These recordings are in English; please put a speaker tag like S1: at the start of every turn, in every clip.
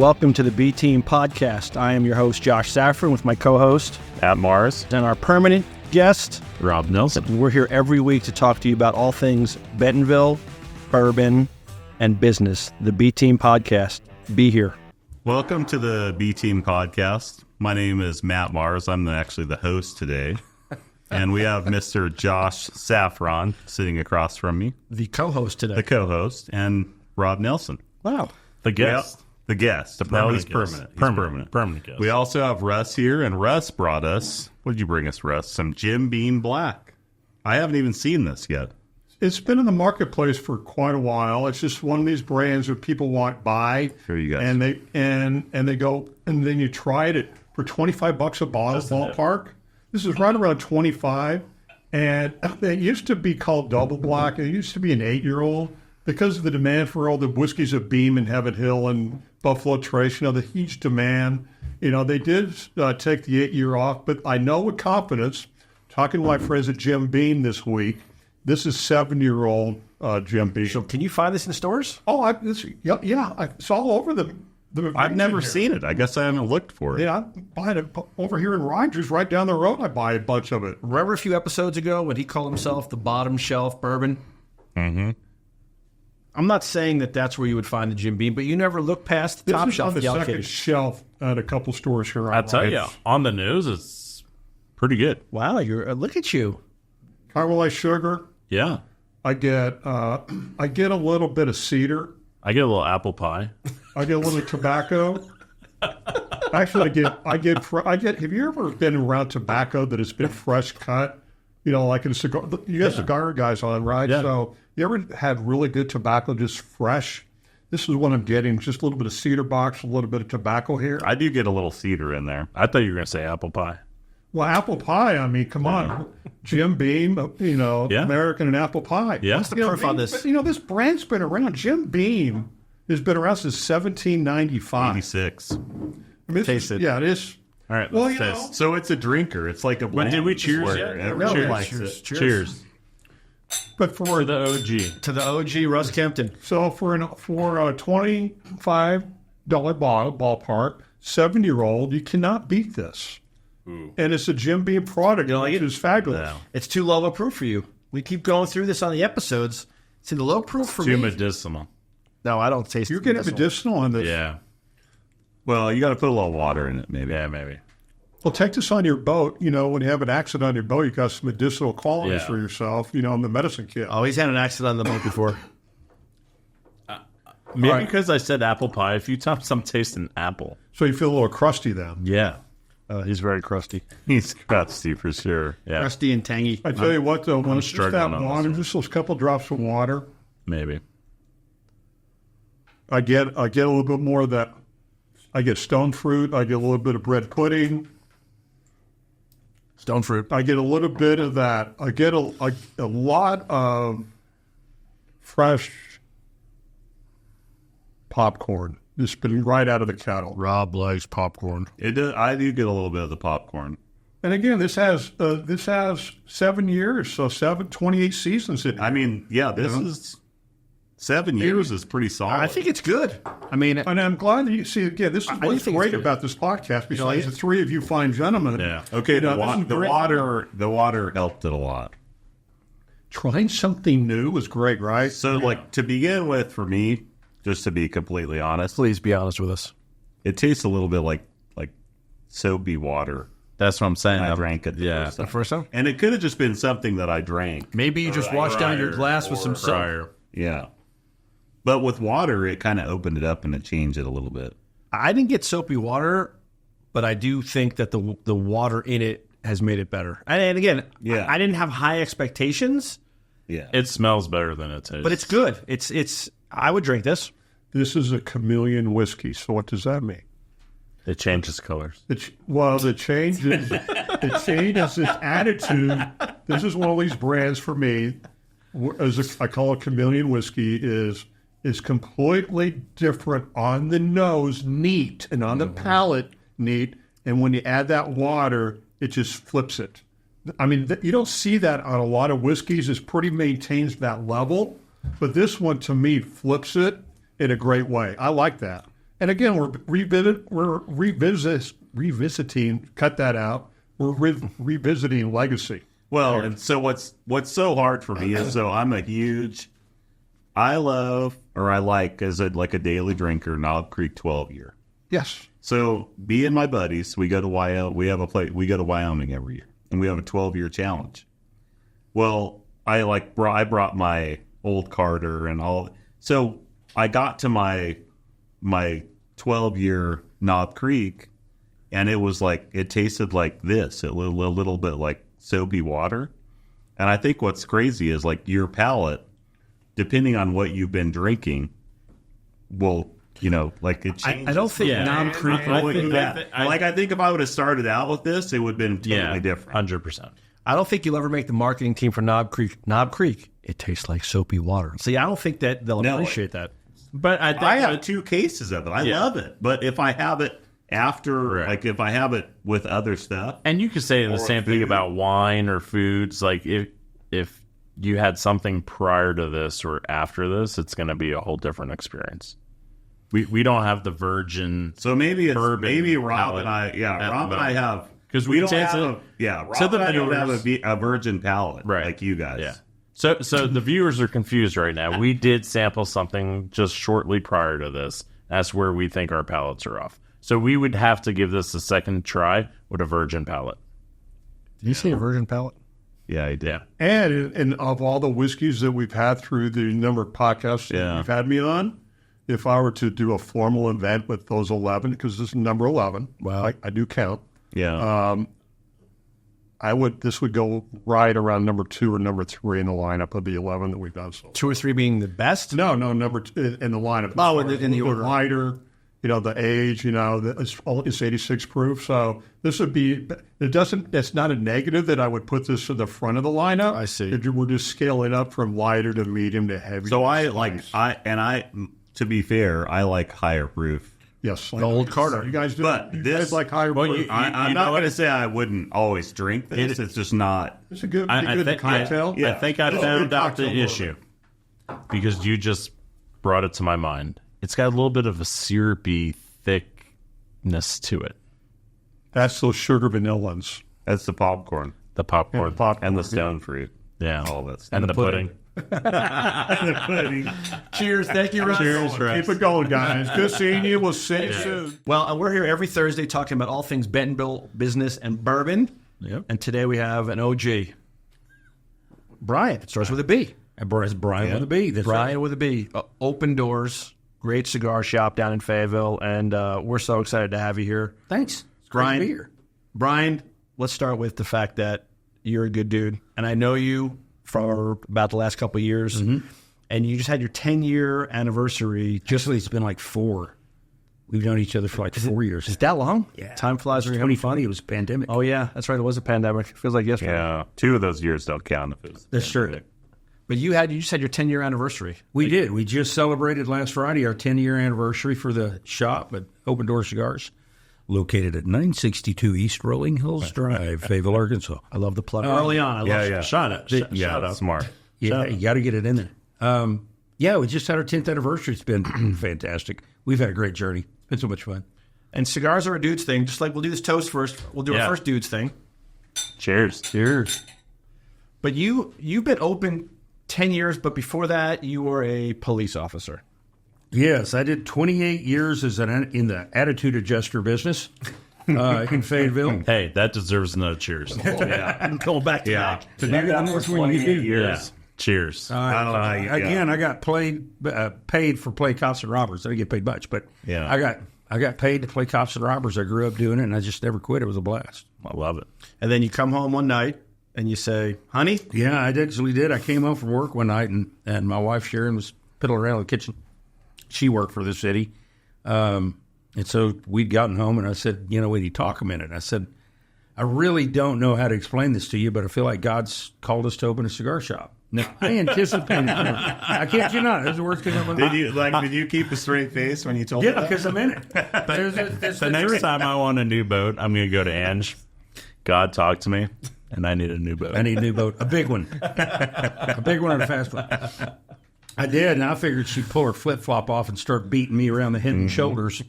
S1: welcome to the B Team podcast. I am your host, Josh Safran, with my co-host,
S2: Matt Mars,
S1: and our permanent guest,
S2: Rob Nelson.
S1: We're here every week to talk to you about all things Bentonville, bourbon, and business. The B Team podcast. Be here.
S3: Welcome to the B Team podcast. My name is Matt Mars. I'm actually the host today. And we have Mr. Josh Safran sitting across from me.
S1: The co-host today.
S3: The co-host. And Rob Nelson.
S1: Wow.
S2: The guest.
S3: The guest.
S2: He's
S3: Permanent
S2: guest.
S3: We also have Russ here, and Russ brought us, what did you bring us, Russ? Some Jim Beam Black. I haven't even seen this yet.
S4: It's been in the marketplace for quite a while. It's just one of these brands that people want buy.
S3: Here you go.
S4: And they go, and then you try it for $25 a bottle, ballpark. This is right around 25. And it used to be called Double Black. It used to be an 8-year-old. Because of the demand for all the whiskeys of Beam and Heaven Hill and Buffalo Trace, the huge demand, they did take the 8-year off. But I know with confidence, talking to my friends at Jim Beam this week, this is 7-year-old Jim Beam.
S1: So can you find this in stores?
S4: Oh, it's all over the
S3: I've never seen it. I guess I haven't looked for it.
S4: Yeah, I buy it over here in Rogers, right down the road. I buy a bunch of it.
S1: Remember a few episodes ago when he called himself the bottom shelf bourbon?
S3: Mm-hmm.
S1: I'm not saying that that's where you would find the Jim Beam, but you never look past the top shelf.
S4: This is on the second shelf at a couple stores here.
S2: I tell you, on the news, it's pretty good.
S1: Wow, look at you.
S4: Caramelized sugar.
S2: Yeah.
S4: I get a little bit of cedar.
S2: I get a little apple pie.
S4: I get a little tobacco. Actually, I get. Have you ever been around tobacco that has been fresh cut? Like in a cigar. You got cigar guys on, right?
S2: Yeah.
S4: So you ever had really good tobacco just fresh? This is what I'm getting. Just a little bit of cedar box, a little bit of tobacco here.
S3: I do get a little cedar in there.
S2: I thought you were going to say apple pie.
S4: Well, apple pie, I mean, come on. Jim Beam, American and apple pie.
S2: Yeah.
S1: What's the proof on this?
S4: But, this brand's been around. Jim Beam has been around since 1795.
S3: 86.
S4: I mean,
S1: Taste it.
S4: Yeah, it is.
S2: All right,
S4: Well,
S2: let's taste.
S3: So it's a drinker. It's like a
S2: When
S3: blend.
S2: did we cheers
S3: Where
S2: yet?
S3: everyone
S4: Cheers.
S3: likes it.
S2: Cheers.
S4: But for
S2: The OG.
S1: To the OG Russ Kempton.
S4: so for a $25 bottle ballpark, 7-year-old, you cannot beat this.
S2: Ooh.
S4: And it's a Jim Beam product,
S1: like
S4: which
S1: it?
S4: is fabulous.
S2: No.
S1: It's too low of a proof for you. We keep going through this on the episodes. See, the low proof for
S2: Too
S1: me.
S2: medicinal.
S1: No, I don't taste
S4: You're getting medicinal on this.
S2: Yeah.
S3: Well, you got to put a little water in it, maybe.
S2: Yeah, maybe.
S4: Well, take this on your boat. When you have an accident on your boat, you got some medicinal qualities
S2: Yeah.
S4: for yourself, in the medicine kit.
S1: Oh, he's had an accident on the boat before.
S2: Maybe
S4: right.
S2: because I said apple pie a few times, I'm tasting apple.
S4: So you feel a little crusty then.
S2: Yeah. He's very crusty.
S3: He's crusty for sure.
S2: Yeah.
S1: Crusty and tangy.
S4: I tell you what, though, when it's just that
S2: struggling on
S4: water,
S2: this one.
S4: just those couple drops of water,
S2: Maybe.
S4: I get a little bit more of that. I get stone fruit. I get a little bit of bread pudding.
S1: Stone fruit.
S4: I get a little bit of that. I get a lot of fresh popcorn. Just been right out of the kettle.
S1: Rob likes popcorn.
S3: I do get a little bit of the popcorn.
S4: And again, this has 7 years, so 28 seasons in it.
S3: I mean, yeah, this is 7 years is pretty solid.
S1: I think it's good. I mean,
S4: And I'm glad that you see, again, this is
S1: do
S4: what's
S1: think
S4: great
S1: it's good.
S4: about this podcast, besides the three of you fine gentlemen.
S2: Yeah.
S3: Okay,
S4: this is
S3: the
S4: great.
S3: water helped it a lot.
S4: Trying something new was great, right?
S3: So, to begin with, for me, just to be completely honest,
S1: please be honest with us.
S3: it tastes a little bit like soapy water.
S2: That's what I'm saying.
S3: I drank it
S2: Yeah.
S3: the
S1: First time?
S3: And it could have just been something that I drank.
S1: Maybe you just washed down your glass with some soap.
S2: Prior.
S3: Yeah. But with water, it kind of opened it up and it changed it a little bit.
S1: I didn't get soapy water, but I do think that the water in it has made it better. And again,
S3: Yeah.
S1: I didn't have high expectations,
S3: Yeah.
S2: It smells better than it tastes.
S1: but it's good. It's. I would drink this.
S4: This is a chameleon whiskey, so what does that mean?
S2: It changes colors.
S4: The change is its attitude. This is one of these brands for me, I call it chameleon whiskey, is completely different on the nose, neat, and on the palate, neat. And when you add that water, it just flips it. I mean, you don't see that on a lot of whiskeys. It's pretty maintains that level. But this one, to me, flips it in a great way. I like that. And again, we're revisiting. Cut that out. We're revisiting legacy.
S3: Well, and so what's so hard for me is I'm a huge. I like as a daily drinker Knob Creek 12-year.
S4: Yes.
S3: So me and my buddies, we go to Wyoming. We go to Wyoming every year, and we have a 12-year challenge. Well, I brought my old Carter and all. So I got to my 12-year Knob Creek, and it was like it tasted like this, a little bit like soapy water. And I think what's crazy is like your palate, depending on what you've been drinking, will like it changes.
S1: I don't think Knob Creek.
S3: I think if I would have started out with this, it would have been totally different.
S2: 100%.
S1: I don't think you'll ever make the marketing team for Knob Creek. Knob Creek, it tastes like soapy water. See, I don't think that they'll appreciate that.
S2: But I think
S3: I have 2 cases of it. I love it. But if I have it after, if I have it with other stuff.
S2: And you could say the same thing about wine or foods. Like if you had something prior to this or after this, it's going to be a whole different experience. We don't have the virgin.
S3: So maybe
S2: bourbon
S3: Rob and I have.
S2: Because
S3: we don't have Rob and I don't have
S2: viewers,
S3: a virgin palate like you guys.
S2: Yeah. So the viewers are confused right now. We did sample something just shortly prior to this. That's where we think our palates are off. So we would have to give this a second try with a virgin palate.
S1: Did you say a virgin palate?
S3: Yeah, I did.
S2: Yeah.
S4: And of all the whiskeys that we've had through the number of podcasts that you've had me on, if I were to do a formal event with those 11, because this is number 11, I do count.
S3: Yeah.
S4: This would go right around number 2 or number 3 in the lineup of the 11 that we've done so far.
S1: 2 or 3 being the best?
S4: No, number 2 in the lineup.
S1: Oh, in the order.
S4: Lighter, the age, it's 86 proof. So this would be, it's not a negative that I would put this to the front of the lineup.
S1: I see.
S4: We're just scaling up from lighter to medium to heavy.
S3: So to be fair, I like higher proof.
S4: Yes.
S1: The old Carter.
S4: You guys do.
S3: But
S4: you guys like higher proof.
S3: I'm not going to say I wouldn't always drink this. It's just not.
S4: It's a good
S2: I
S4: cocktail.
S2: think I found out the issue because you just brought it to my mind. It's got a little bit of a syrupy thickness to it.
S4: That's those sugar vanillas.
S3: That's the popcorn.
S2: The popcorn.
S3: And the stone fruit.
S2: Yeah.
S3: All that stuff.
S2: And the pudding.
S1: Cheers. Thank you, Russ.
S3: Cheers, Russ.
S4: Keep it going, guys. Good seeing you. We'll see you soon.
S1: Well, we're here every Thursday talking about all things Bentonville business and bourbon.
S2: Yep.
S1: And today we have an OG. Brian. It starts with a B.
S5: It's Brian with a B. That's
S1: Brian with a B. Open Doors. Great cigar shop down in Fayetteville. And we're so excited to have you here.
S5: Thanks. It's
S1: Brian,
S5: great to be here.
S1: Brian, let's start with the fact that you're a good dude. And I know you for about the last couple of years. Mm-hmm. And you just had your 10-year anniversary.
S5: It's been like 4. We've known each other for like 4 years.
S1: Is that long?
S5: Yeah.
S1: Time flies when you're having fun.
S5: It was a pandemic.
S1: Oh, yeah. That's right. It was a pandemic. It feels like yesterday.
S3: Yeah. 2 of those years don't count if it's.
S5: That's true.
S1: But you just had your 10-year anniversary.
S5: We did. We just celebrated last Friday our 10-year anniversary for the shop at Open Door Cigars, located at 962 East Rolling Hills Drive, Fayetteville, Arkansas.
S1: I love the plug early on.
S2: Shut up.
S3: Shut up. Smart.
S5: Yeah, you got to get it in there. We just had our 10th anniversary. It's been fantastic. We've had a great journey. It's been so much fun.
S1: And cigars are a dude's thing. Just like we'll do this toast first. We'll do our first dude's thing.
S2: Cheers.
S5: Cheers.
S1: But you've been open 10 years, but before that, you were a police officer.
S5: Yes, I did 28 years in the attitude adjuster business in Fayetteville.
S2: Hey, that deserves another cheers.
S1: I'm going back to that.
S5: To do that when you do.
S2: Years. Cheers.
S3: I don't know how you
S5: I got paid for play cops and robbers. I didn't get paid much, but I got paid to play cops and robbers. I grew up doing it, and I just never quit. It was a blast.
S2: I love it.
S1: And then you come home one night, and you say, honey?
S5: Yeah, I actually did. I came home from work one night, and my wife, Sharon, was piddling around in the kitchen. She worked for the city. And so we'd gotten home, and I said, we need to talk a minute. I said, I really don't know how to explain this to you, but I feel like God's called us to open a cigar shop. Now, I anticipated. I kid you not. That's the worst thing I've ever.
S3: Did you keep a straight face when you told
S5: me? Yeah, because I'm in it.
S2: The next time I want a new boat, I'm going to go to Ange. God talked to me, and I need a new boat.
S5: I need a new boat. A big one. A big one and a fast one. I did, and I figured she'd pull her flip-flop off and start beating me around the head and shoulders.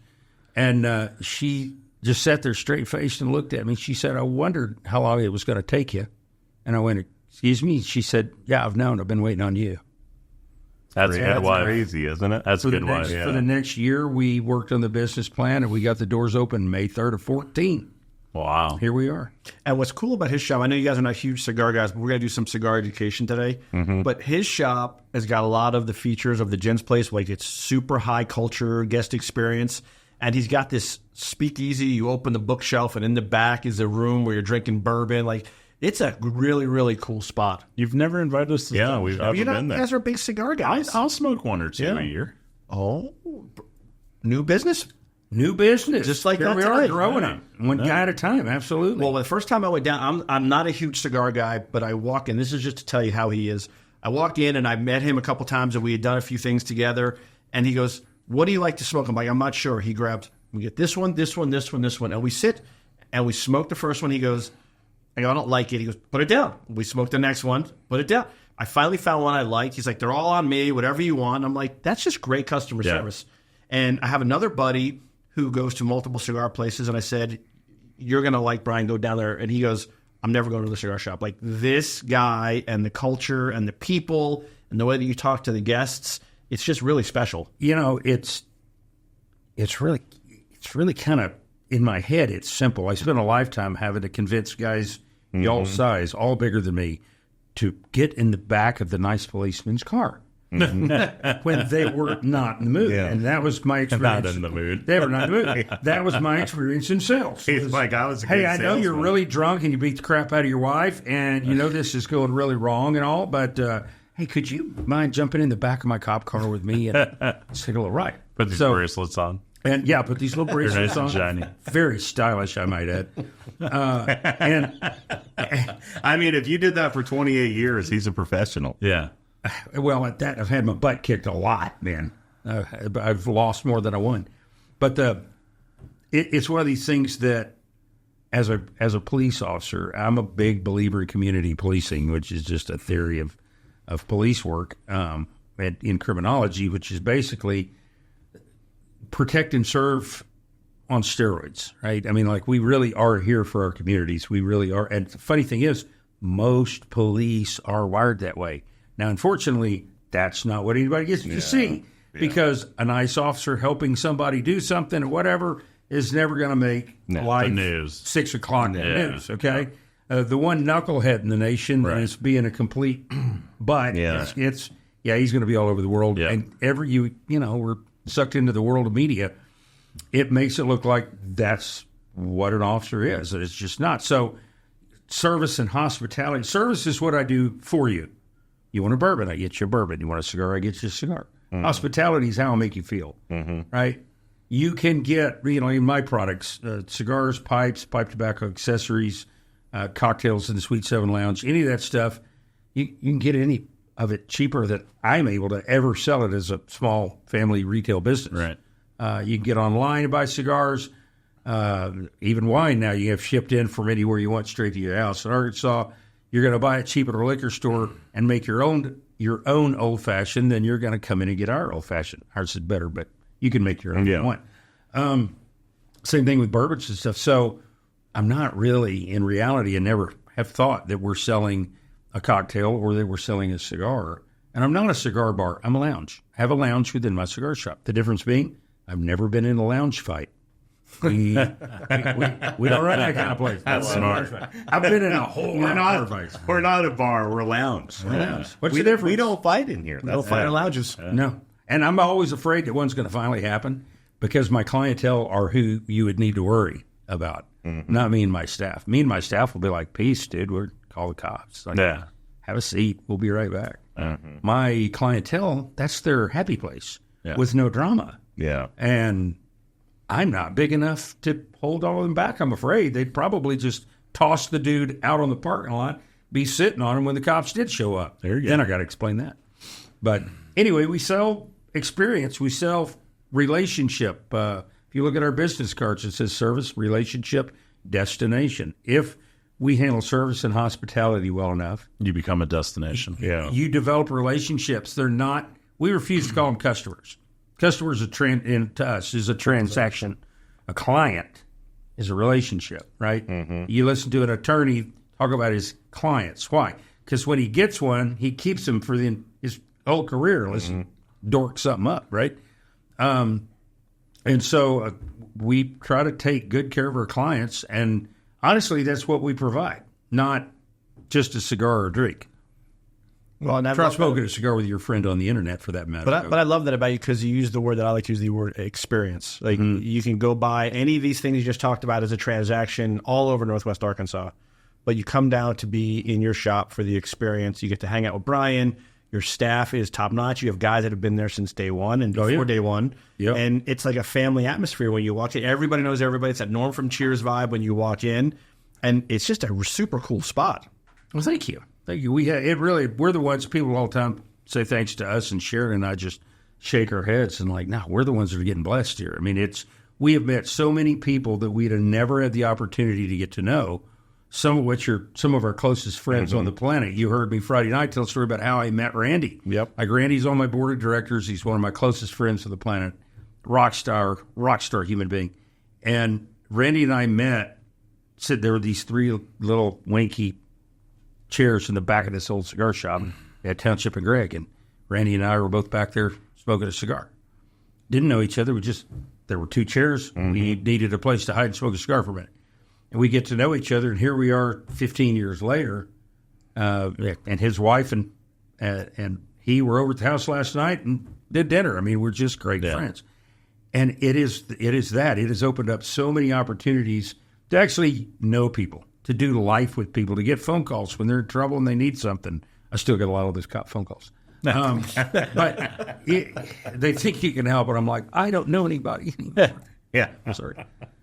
S5: And she just sat there straight-faced and looked at me. She said, I wondered how long it was going to take you. And I went, excuse me? She said, yeah, I've known. I've been waiting on you.
S2: That's a good wife.
S3: Crazy, isn't it?
S2: That's a good wife.
S5: For the next year, we worked on the business plan, and we got the doors open May 3rd of 14.
S2: Wow.
S5: Here we are.
S1: And what's cool about his shop, I know you guys are not huge cigar guys, but we're going to do some cigar education today. But his shop has got a lot of the features of the Jen's place, like it's super high culture, guest experience. And he's got this speakeasy. You open the bookshelf, and in the back is a room where you're drinking bourbon. Like, it's a really, really cool spot.
S2: You've never invited us to
S3: Yeah, we've never
S1: You
S3: been there.
S1: guys are big cigar guys.
S2: I'll smoke one or two a year.
S1: Oh, new business?
S5: New business.
S1: Just like
S5: Here
S1: that
S5: we are,
S1: today.
S5: growing it. One guy at a time, absolutely.
S1: Well, the first time I went down, I'm not a huge cigar guy, but I walk in. This is just to tell you how he is. I walk in, and I met him a couple times, and we had done a few things together. And he goes, what do you like to smoke? I'm like, I'm not sure. He grabbed, we get this one, this one, this one, this one. And we sit, and we smoke the first one. He goes, I go, I don't like it. He goes, put it down. We smoke the next one, put it down. I finally found one I liked. He's like, they're all on me, whatever you want. I'm like, that's just great customer service. And I have another buddy who goes to multiple cigar places, and I said, you're going to like Brian, go down there. And he goes, I'm never going to the cigar shop. Like, this guy and the culture and the people and the way that you talk to the guests, it's just really special.
S5: You know, it's really kind of, in my head, it's simple. I spent a lifetime having to convince guys y'all size, all bigger than me, to get in the back of the nice policeman's car. When they were not in the mood.
S3: Yeah.
S5: And that was my experience.
S2: Not in the mood.
S5: They were not in the mood. That was my experience in sales.
S3: He's like, I was a
S5: Hey,
S3: good
S5: I know you're
S3: salesman.
S5: really drunk and you beat the crap out of your wife, and you know this is going really wrong and all, but hey, could you mind jumping in the back of my cop car with me and let's take a little ride?
S2: Put these bracelets on.
S5: And yeah, put these little
S2: They're
S5: bracelets
S2: nice and
S5: on.
S2: shiny.
S5: Very stylish, I might add. And
S3: I mean, if you did that for 28 years, he's a professional.
S2: Yeah.
S5: well, at that, I've had my butt kicked a lot, man. I've lost more than I won. But it's one of these things that, as a police officer, I'm a big believer in community policing, which is just a theory of police work in criminology, which is basically protect and serve on steroids, right? I mean, like, we really are here for our communities. We really are. And the funny thing is, most police are wired that way. Now, unfortunately, that's not what anybody gets to see, because a nice officer helping somebody do something or whatever is never going to make life
S2: the news.
S5: 6 o'clock news, okay? The one knucklehead in the nation is being a complete butt.
S3: Yeah.
S5: It's he's going to be all over the world.
S2: Yeah.
S5: And we're sucked into the world of media. It makes it look like that's what an officer is. It's just not. So service and hospitality. Service is what I do for you. You want a bourbon, I get you a bourbon. You want a cigar, I get you a cigar. Mm-hmm. Hospitality is how I make you feel, right? You can get, in my products, cigars, pipes, pipe tobacco, accessories, cocktails in the Sweet 7 Lounge, any of that stuff. You can get any of it cheaper than I'm able to ever sell it as a small family retail business.
S2: Right.
S5: You can get online and buy cigars. Even wine now you have shipped in from anywhere you want straight to your house. In Arkansas, you're going to buy it cheap at a liquor store and make your own old fashioned. Then you're going to come in and get our old fashioned. Ours is better, but you can make your own if you want. Same thing with bourbons and stuff. So I'm not really, in reality, I never have thought that we're selling a cocktail or that we're selling a cigar. And I'm not a cigar bar. I'm a lounge. I have a lounge within my cigar shop. The difference being, I've never been in a lounge fight. We don't run that kind of place.
S2: That's smart.
S5: I've been in a whole lot of fights.
S3: We're not a bar. We're a lounge.
S5: What's
S3: we,
S5: the difference?
S3: We don't fight in here.
S1: We don't fight in lounges.
S5: No. And I'm always afraid that one's going to finally happen because my clientele are who you would need to worry about, not me and my staff. Me and my staff will be like, peace, dude. We'll call the cops. Like, have a seat. We'll be right back. My clientele, that's their happy place with no drama.
S3: Yeah.
S5: And I'm not big enough to hold all of them back, I'm afraid. They'd probably just toss the dude out on the parking lot, be sitting on him when the cops did show up.
S3: There you go.
S5: Then I got to explain that. But anyway, we sell experience. We sell relationship. If you look at our business cards, it says service, relationship, destination. If we handle service and hospitality well enough,
S2: You become a destination.
S3: Yeah.
S5: you develop relationships. They're not we refuse to call them customers. Customers to us is a transaction. A client is a relationship, right? Mm-hmm. You listen to an attorney talk about his clients. Why? Because when he gets one, he keeps them for his whole career unless he dorks something up, right? And so we try to take good care of our clients, and honestly, that's what we provide, not just a cigar or a drink.
S1: Well, and
S5: try smoking a cigar with your friend on the internet, for that matter.
S1: But I love that about you, because you use the word that I like to use, the word experience. Like you can go buy any of these things you just talked about as a transaction all over Northwest Arkansas, but you come down to be in your shop for the experience. You get to hang out with Brian. Your staff is top notch. You have guys that have been there since day one and before day one. Yep. And it's like a family atmosphere when you walk in. Everybody knows everybody. It's that Norm from Cheers vibe when you walk in. And it's just a super cool spot.
S5: Well, thank you. Thank you. We're the ones, people all the time say thanks to us, and Sharon and I just shake our heads and we're the ones that are getting blessed here. I mean, we have met so many people that we'd have never had the opportunity to get to know, some of which are some of our closest friends on the planet. You heard me Friday night tell a story about how I met Randy.
S1: Yep.
S5: Randy's on my board of directors. He's one of my closest friends on the planet. Rock star human being. And Randy and I met, said there were these three little winky chairs in the back of this old cigar shop at Township and Gregg. And Randy and I were both back there smoking a cigar. Didn't know each other. There were two chairs. We needed a place to hide and smoke a cigar for a minute. And we get to know each other, and here we are 15 years later, and his wife and he were over at the house last night and did dinner. I mean, we're just great friends. And it has opened up so many opportunities to actually know people, to do life with people, to get phone calls when they're in trouble and they need something. I still get a lot of those phone calls. But they think you can help, and I'm like, I don't know anybody anymore.
S3: Yeah.
S5: I'm sorry.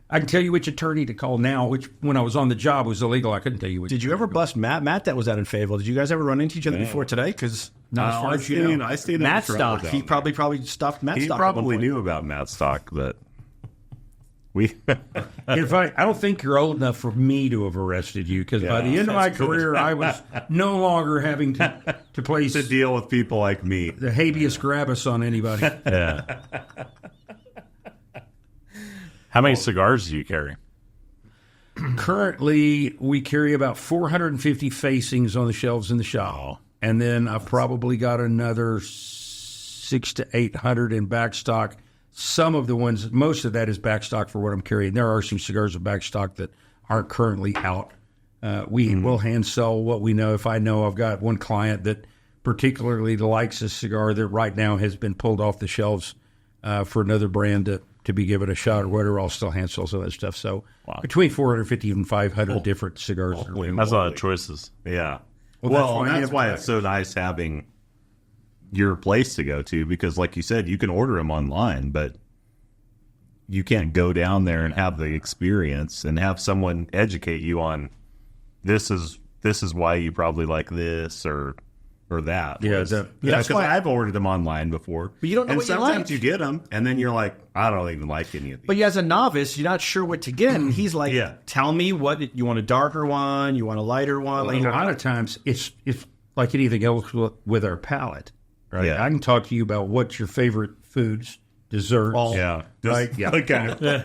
S5: I can tell you which attorney to call now, which when I was on the job was illegal. I couldn't tell you which.
S1: Did you ever bust Matt? Matt that was out in Fayetteville. Did you guys ever run into each other before today? Because not as far as you know.
S3: I stayed
S1: Matt Stock. He probably stuffed Matt Stock.
S3: He probably knew about Matt Stock, but we.
S5: In fact, I don't think you're old enough for me to have arrested you, because by the end of my career, I was no longer having to place
S3: to deal with people like me.
S5: The habeas corpus on anybody.
S2: Yeah. How many cigars do you carry?
S5: Currently, we carry about 450 facings on the shelves in the shop. And then I've probably got another 600 to 800 in backstock. Some of the ones, most of that is backstock for what I'm carrying. There are some cigars of backstock that aren't currently out. We will hand sell what we know. If I know I've got one client that particularly likes a cigar that right now has been pulled off the shelves for another brand to be given a shot or whatever, I'll still hand sell some of that stuff. So between 450 and 500 different cigars.
S2: That's a lot of choices.
S3: Yeah. Well, that's why it's so nice having your place to go to, because like you said, you can order them online, but you can't go down there and have the experience and have someone educate you on this is why you probably like this or that.
S5: Yeah,
S3: because I've ordered them online before.
S1: But you don't know
S3: and
S1: what you
S3: sometimes
S1: like.
S3: you get them, and then you're like, I don't even like any of these.
S1: But as a novice, you're not sure what to get. And he's like, tell me what you want, a darker one, you want a lighter one.
S5: Well, a lot of times it's like anything else with our palate. Right?
S3: Yeah.
S5: I can talk to you about what's your favorite foods, desserts.
S3: Right. Yeah.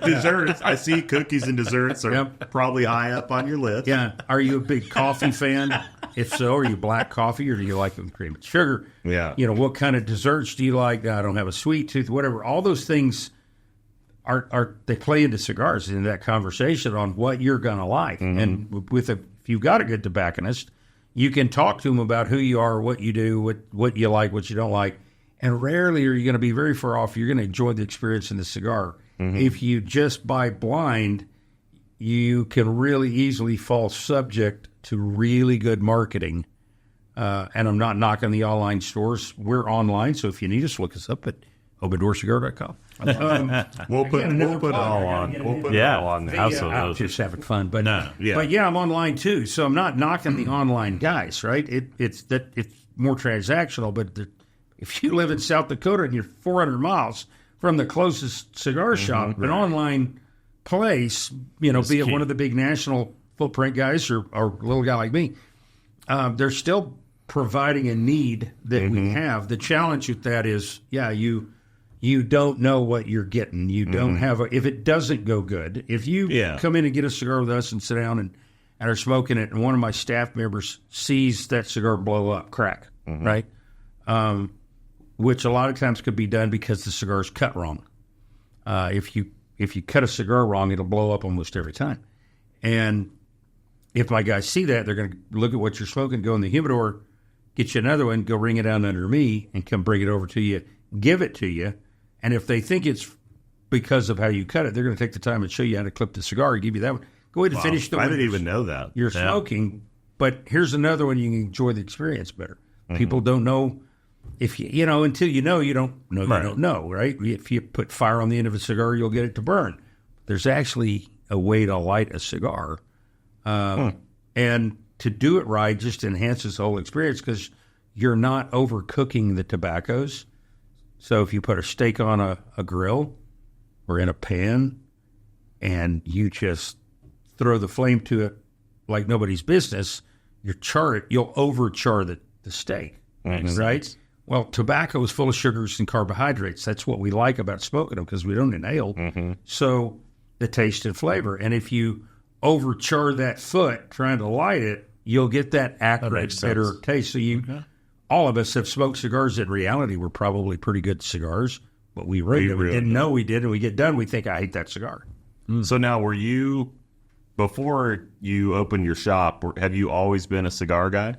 S3: Desserts. I see cookies and desserts are probably high up on your list.
S5: Yeah. Are you a big coffee fan? If so, are you black coffee or do you like them with cream and sugar?
S3: Yeah.
S5: You know, what kind of desserts do you like? I don't have a sweet tooth, whatever. All those things they play into cigars, in that conversation on what you're going to like. Mm-hmm. And if you've got a good tobacconist, you can talk to them about who you are, what you do, what you like, what you don't like. And rarely are you going to be very far off. You're going to enjoy the experience in the cigar. Mm-hmm. If you just buy blind, you can really easily fall subject to really good marketing. And I'm not knocking the online stores. We're online, so if you need us, look us up at OpenDoorCigar.com.
S3: We'll put it all on. We'll put it all on.
S5: I'm just having fun. But I'm online too, so I'm not knocking the online guys, right? It's more transactional, but if you live in South Dakota and you're 400 miles from the closest cigar shop, an online place, be it one of the big national footprint guys or a little guy like me, there's still providing a need that we have. The challenge with that is, you don't know what you're getting. You don't have if it doesn't go good. If you come in and get a cigar with us and sit down and are smoking it, and one of my staff members sees that cigar blow up, crack, right? Which a lot of times could be done because the cigar is cut wrong. If you cut a cigar wrong, it'll blow up almost every time. And if my guys see that, they're going to look at what you're smoking, go in the humidor, get you another one, go ring it down under me, and come bring it over to you, give it to you. And if they think it's because of how you cut it, they're going to take the time and show you how to clip the cigar and give you that one. Go ahead and finish the one.
S3: I didn't even know that.
S5: You're smoking, but here's another one you can enjoy the experience better. People don't know. If you know, until you know, you don't know, you don't know, right? If you put fire on the end of a cigar, you'll get it to burn. There's actually a way to light a cigar. And to do it right just enhances the whole experience because you're not overcooking the tobaccos. So if you put a steak on a grill or in a pan and you just throw the flame to it like nobody's business, you'll overchar the steak, right? Well, tobacco is full of sugars and carbohydrates. That's what we like about smoking them because we don't inhale. So the taste and flavor. And if you overchar that foot trying to light it, you'll get that acrid, bitter taste. So all of us have smoked cigars that in reality were probably pretty good cigars, but we didn't know we did. And we get done, we think, I hate that cigar.
S3: So now, were you, before you opened your shop, have you always been a cigar guy?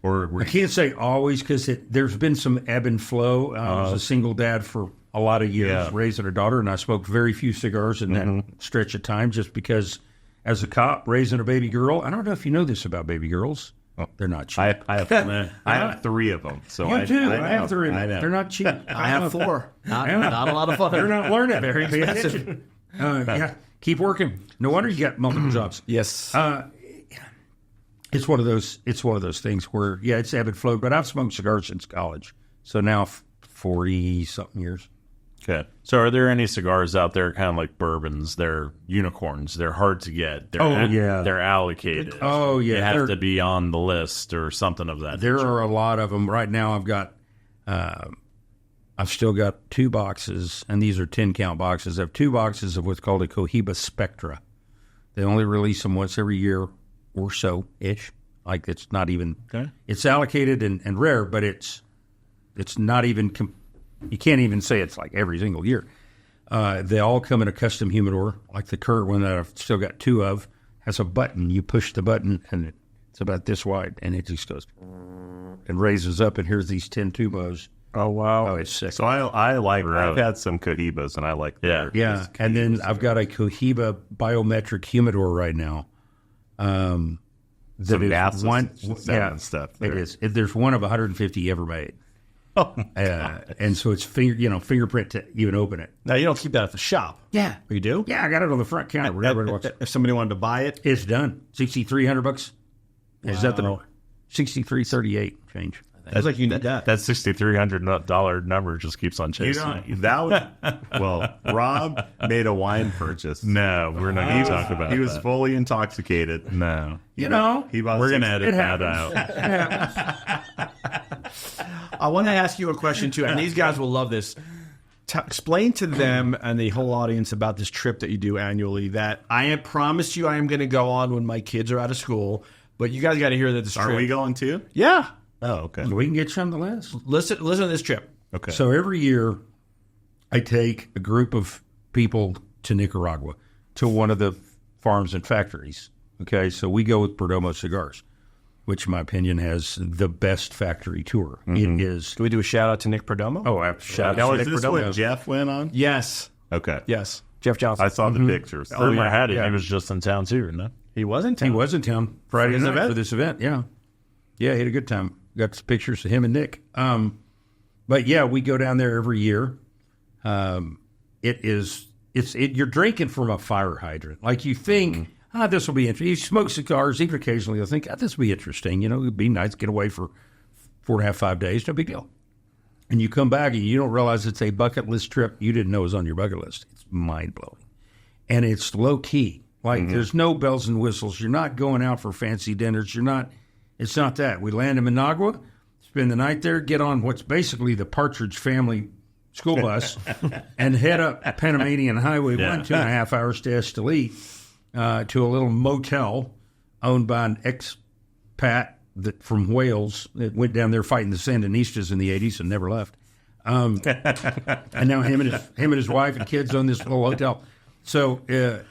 S5: I can't say always because there's been some ebb and flow. I was a single dad for a lot of years, raising a daughter, and I smoked very few cigars in that stretch of time just because as a cop, raising a baby girl, I don't know if you know this about baby girls. They're not cheap.
S3: I have 3 of them. So
S5: I have 3 of them. They're not cheap.
S1: I have 4. Not a lot of fun.
S5: They're not learning. Very expensive. Keep working. No wonder you got multiple jobs.
S1: Yes.
S5: It's one of those things where, it's ebb and flow, but I've smoked cigars since college. So now 40-something years.
S2: Okay. So are there any cigars out there kind of like bourbons? They're unicorns. They're hard to get. They're allocated.
S5: Oh, yeah.
S2: They have to be on the list or something of that
S5: There
S2: nature.
S5: are a lot of them. Right now I've still got 2 boxes, and these are 10-count boxes. I have 2 boxes of what's called a Cohiba Spectra. They only release them once every year or so-ish. Like it's not even it's allocated and rare, but it's not even you can't even say it's like every single year. They all come in a custom humidor, like the current one that I've still got 2 of, has a button. You push the button, and it's about this wide, and it just goes and raises up, and here's these 10 tubos.
S2: Oh, wow.
S5: Oh, it's sick.
S3: So I've had some Cohibas, and I like that.
S5: Yeah, and then I've got a Cohiba biometric humidor right now.
S3: Some NASA stuff.
S5: It is. There's one of 150 ever made. And so it's fingerprint to even open it.
S1: Now, you don't keep that at the shop.
S5: Yeah.
S1: You do?
S5: Yeah, I got it on the front counter.
S1: If somebody wanted to buy it?
S5: It's done. $6,300. Is that the $6,338 change?
S1: It's like you need that.
S2: That $6,300 number just keeps on chasing.
S3: Rob made a wine purchase.
S2: No, we're not going to talk about
S3: He was fully intoxicated.
S2: No.
S5: We're
S2: going to edit that out.
S1: I want to ask you a question, too, and these guys will love this. Explain to them and the whole audience about this trip that you do annually that I have promised you I am going to go on when my kids are out of school, but you guys got to hear that this trip.
S3: Are we going too?
S1: Yeah.
S3: Oh, okay.
S5: We can get you on the list.
S1: Listen to this trip.
S3: Okay.
S5: So every year I take a group of people to Nicaragua, to one of the farms and factories. Okay, so we go with Perdomo Cigars, which in my opinion has the best factory tour. It is.
S1: Can we do a shout out to Nick Perdomo?
S5: Oh, shout out to
S3: Is
S5: Nick
S3: this
S5: Perdomo.
S3: what Jeff went on?
S1: Yes.
S3: Okay.
S1: Yes. Jeff Johnson.
S3: I saw the pictures.
S2: Rumor had it. He was just in town too, no?
S1: He was in town.
S5: He was in town Friday night for this event. Yeah, he had a good time. Got some pictures of him and Nick. But yeah, we go down there every year. You're drinking from a fire hydrant. Like you think, this will be interesting. You smoke cigars, even occasionally you'll think, this will be interesting. It'd be nice to get away for 4.5, 5 days. No big deal. And you come back and you don't realize it's a bucket list trip you didn't know was on your bucket list. It's mind-blowing. And it's low-key. Like there's no bells and whistles. You're not going out for fancy dinners. It's not that. We land in Managua, spend the night there, get on what's basically the Partridge Family school bus, and head up Panamanian Highway 1, 2.5 hours to Esteli, to a little motel owned by an expat from Wales that went down there fighting the Sandinistas in the 80s and never left. And now him and his wife and kids own this little hotel. So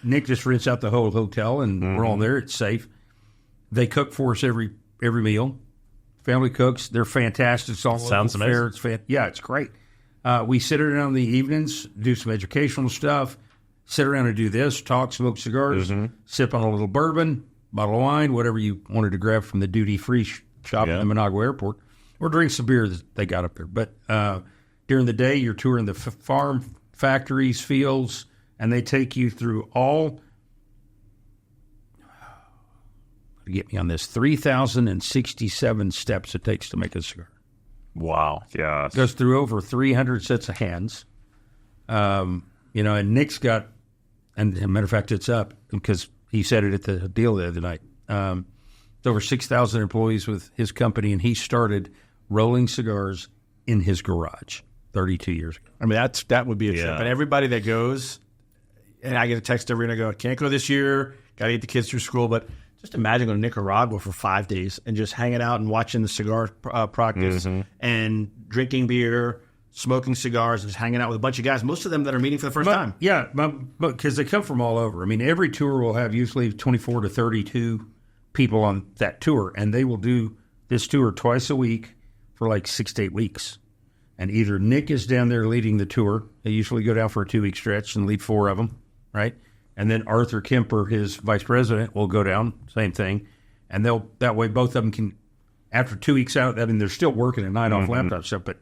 S5: Nick just rents out the whole hotel, and we're all there. It's safe. They cook for us every meal. Family cooks. They're fantastic. It's all
S2: Sounds amazing.
S5: It's it's great. We sit around in the evenings, do some educational stuff, sit around and do this, talk, smoke cigars, sip on a little bourbon, bottle of wine, whatever you wanted to grab from the duty-free shop in the Managua airport, or drink some beer that they got up there. But during the day, you're touring the farm, factories, fields, and they take you through all, get me on this, 3,067 steps it takes to make a cigar.
S2: Wow. Yeah.
S5: Goes through over 300 sets of hands. And Nick's got, and as a matter of fact, it's up because he said it at the deal the other night. It's over 6,000 employees with his company, and he started rolling cigars in his garage 32 years ago.
S1: I mean, that would be a trip. And everybody that goes, and I get a text every night, I go, can't go this year, got to get the kids through school, but just imagine going to Nicaragua for 5 days and just hanging out and watching the cigar practice and drinking beer, smoking cigars, and just hanging out with a bunch of guys, most of them that are meeting for the first time.
S5: Yeah, because they come from all over. I mean, every tour will have usually 24 to 32 people on that tour, and they will do this tour twice a week for like 6 to 8 weeks. And either Nick is down there leading the tour. They usually go down for a 2-week stretch and lead 4 of them, right? And then Arthur Kemper, his vice president, will go down, same thing. And that way both of them can, after 2 weeks out, I mean, they're still working at night off laptop stuff, but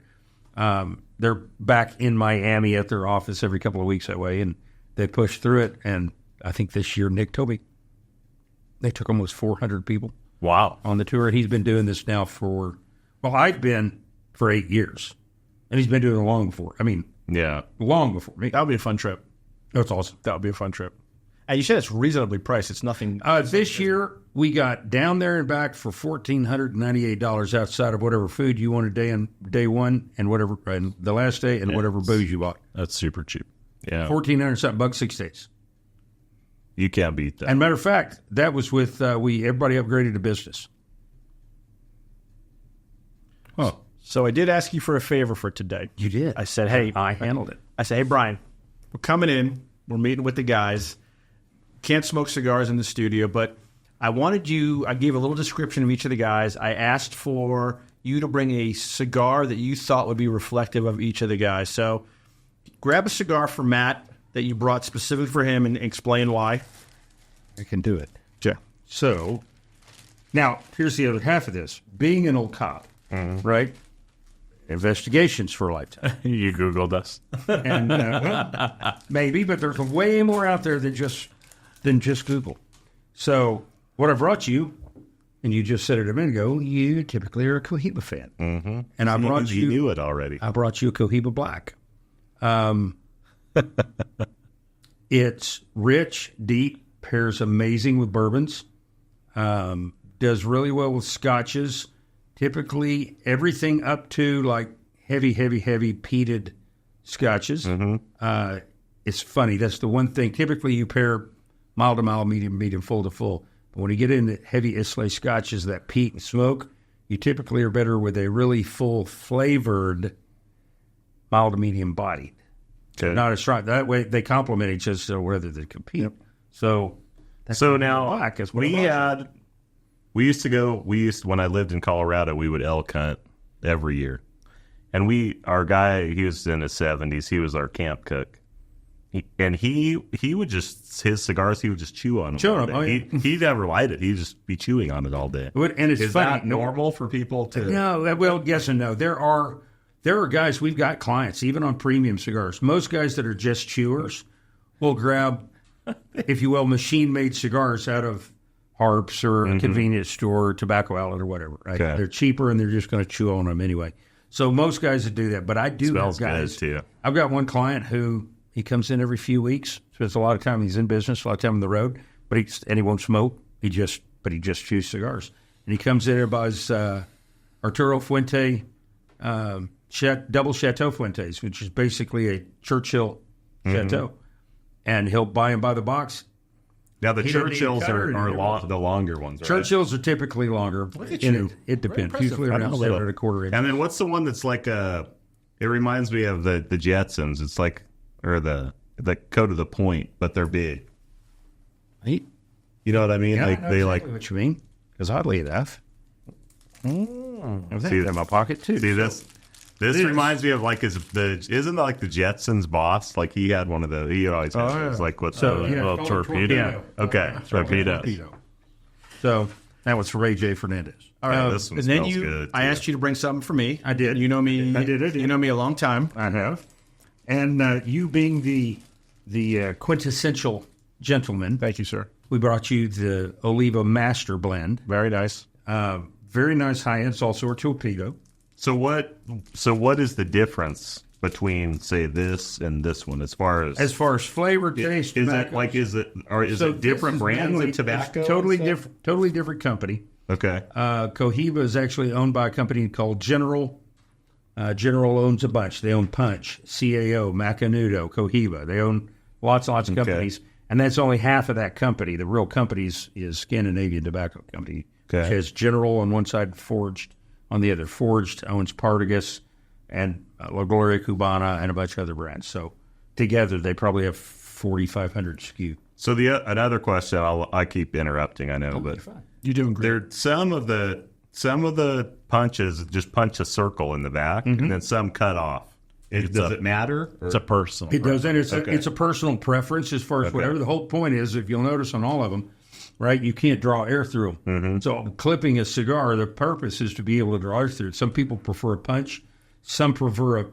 S5: they're back in Miami at their office every couple of weeks that way, and they push through it. And I think this year, Nick told me, they took almost 400 people on the tour. And he's been doing this now I've been for 8 years. And he's been doing it long before. I mean, long before me.
S1: That would be a fun trip.
S5: That's awesome.
S1: That would be a fun trip. And you said it's reasonably priced. It's nothing.
S5: This year, we got down there and back for $1,498 outside of whatever food you wanted day one and whatever, and the last day and whatever booze you bought.
S2: That's super cheap. Yeah.
S5: $1,400 something bucks 6 days.
S3: You can't beat that.
S5: And matter of fact, that was with everybody upgraded to business.
S1: Oh. So I did ask you for a favor for today.
S5: You did.
S1: I said, hey.
S5: I handled it.
S1: I said, hey, Brian, we're coming in. We're meeting with the guys. Can't smoke cigars in the studio, but I gave a little description of each of the guys. I asked for you to bring a cigar that you thought would be reflective of each of the guys. So grab a cigar for Matt that you brought specifically for him and explain why.
S5: I can do it.
S1: Sure.
S5: So, now, here's the other half of this. Being an old cop, right? Investigations for a lifetime.
S2: You Googled us.
S5: And maybe, but there's way more out there than just Google. So what I brought you, and you just said it a minute ago, you typically are a Cohiba fan. Mm-hmm. And I brought
S3: you knew it already.
S5: I brought you a Cohiba Black. It's rich, deep, pairs amazing with bourbons, does really well with scotches. Typically, everything up to like heavy peated scotches. It's funny. That's the one thing. Typically, you pair mild to mild, medium, full to full. But when you get into heavy Islay scotches that peat and smoke, you typically are better with a really full flavored mild to medium bodied.
S3: Okay.
S5: Not as strong. That way, they complement each other, so whether they compete.
S1: Yep.
S5: So
S3: now
S5: Black is what
S3: we used to when I lived in Colorado, we would elk hunt every year. And our guy, he was in his 70s, he was our camp cook. He would just, his cigars, he would just chew on them.
S5: Chew on them, oh, yeah.
S3: He'd never light it. He'd just be chewing on it all day.
S5: And it's
S3: Is
S5: funny.
S3: that normal for people to?
S5: No, well, yes and no. There are guys, we've got clients, even on premium cigars. Most guys that are just chewers will grab, if you will, machine-made cigars out of Harps or a convenience store, or tobacco outlet or whatever. Right?
S3: Okay.
S5: They're cheaper and they're just going to chew on them anyway. So most guys that do that, but I do
S3: Smells
S5: have guys.
S3: good too.
S5: I've got one client who he comes in every few weeks, spends a lot of time. He's in business, a lot of time on the road, but he won't smoke. He just chews cigars, and he comes in and buys Arturo Fuente double Chateau Fuentes, which is basically a Churchill Chateau, and he'll buy them by the box.
S3: Now the
S5: He didn't
S3: Churchills
S5: even cut it
S3: are the longer ones, right?
S5: Churchills are typically longer.
S1: at you.
S5: It depends.
S1: Very
S5: Usually
S1: impressive.
S5: around 7 1/4 inch.
S3: And then what's the one that's like it reminds me of the Jetsons. It's like, or the Code of the Point, but they're big.
S1: Right?
S3: You know what I mean?
S5: Yeah,
S3: like
S5: I know
S3: they
S5: exactly what you mean. Because oddly enough, I have that in my pocket too.
S3: See this? This reminds me of like isn't that like the Jetsons boss? Like he had one of the he always had those, like what
S5: So,
S3: the,
S5: yeah,
S2: well,
S5: it's called a
S2: torpedo.
S3: okay.
S2: Torpedo.
S5: So that was for Ray J. Fernandez.
S1: All right.
S3: This one
S1: And then
S3: smells good,
S1: I
S3: too.
S1: asked you to bring something for me.
S5: I did.
S1: You know me.
S5: I did.
S1: You know me a long time.
S5: I have. And you being the quintessential gentleman,
S2: Thank you, sir.
S5: we brought you the Oliva Master Blend.
S2: Very nice.
S5: Very nice high-end. It's also a torpedo.
S3: So what is the difference between say this and this one as far as
S5: flavor, taste,
S3: is
S5: tobacco.
S3: it like is it
S5: So
S3: different
S5: this is
S3: brands
S5: mainly-
S3: of tobacco?
S5: it's totally different company.
S3: Okay.
S5: Cohiba is actually owned by a company called General. General owns a bunch. They own Punch, CAO, Macanudo, Cohiba. They own lots of companies, and that's only half of that company. The real company is Scandinavian Tobacco Company.
S3: Okay.
S5: Which has General on one side, Forged on the other. Forged owns Partagas and La Gloria Cubana and a bunch of other brands. So together, they probably have 4,500 SKU.
S3: So another question. I keep interrupting. I know, but
S1: You're doing great.
S3: there some of the punches just punch a circle in the back, and then some cut off. Does it matter?
S2: It's a personal.
S5: It doesn't.
S3: Okay.
S5: It's a personal preference as far as whatever. The whole point is, if you'll notice on all of them, right, you can't draw air through them. So clipping a cigar, the purpose is to be able to draw air through it. Some people prefer a punch. Some prefer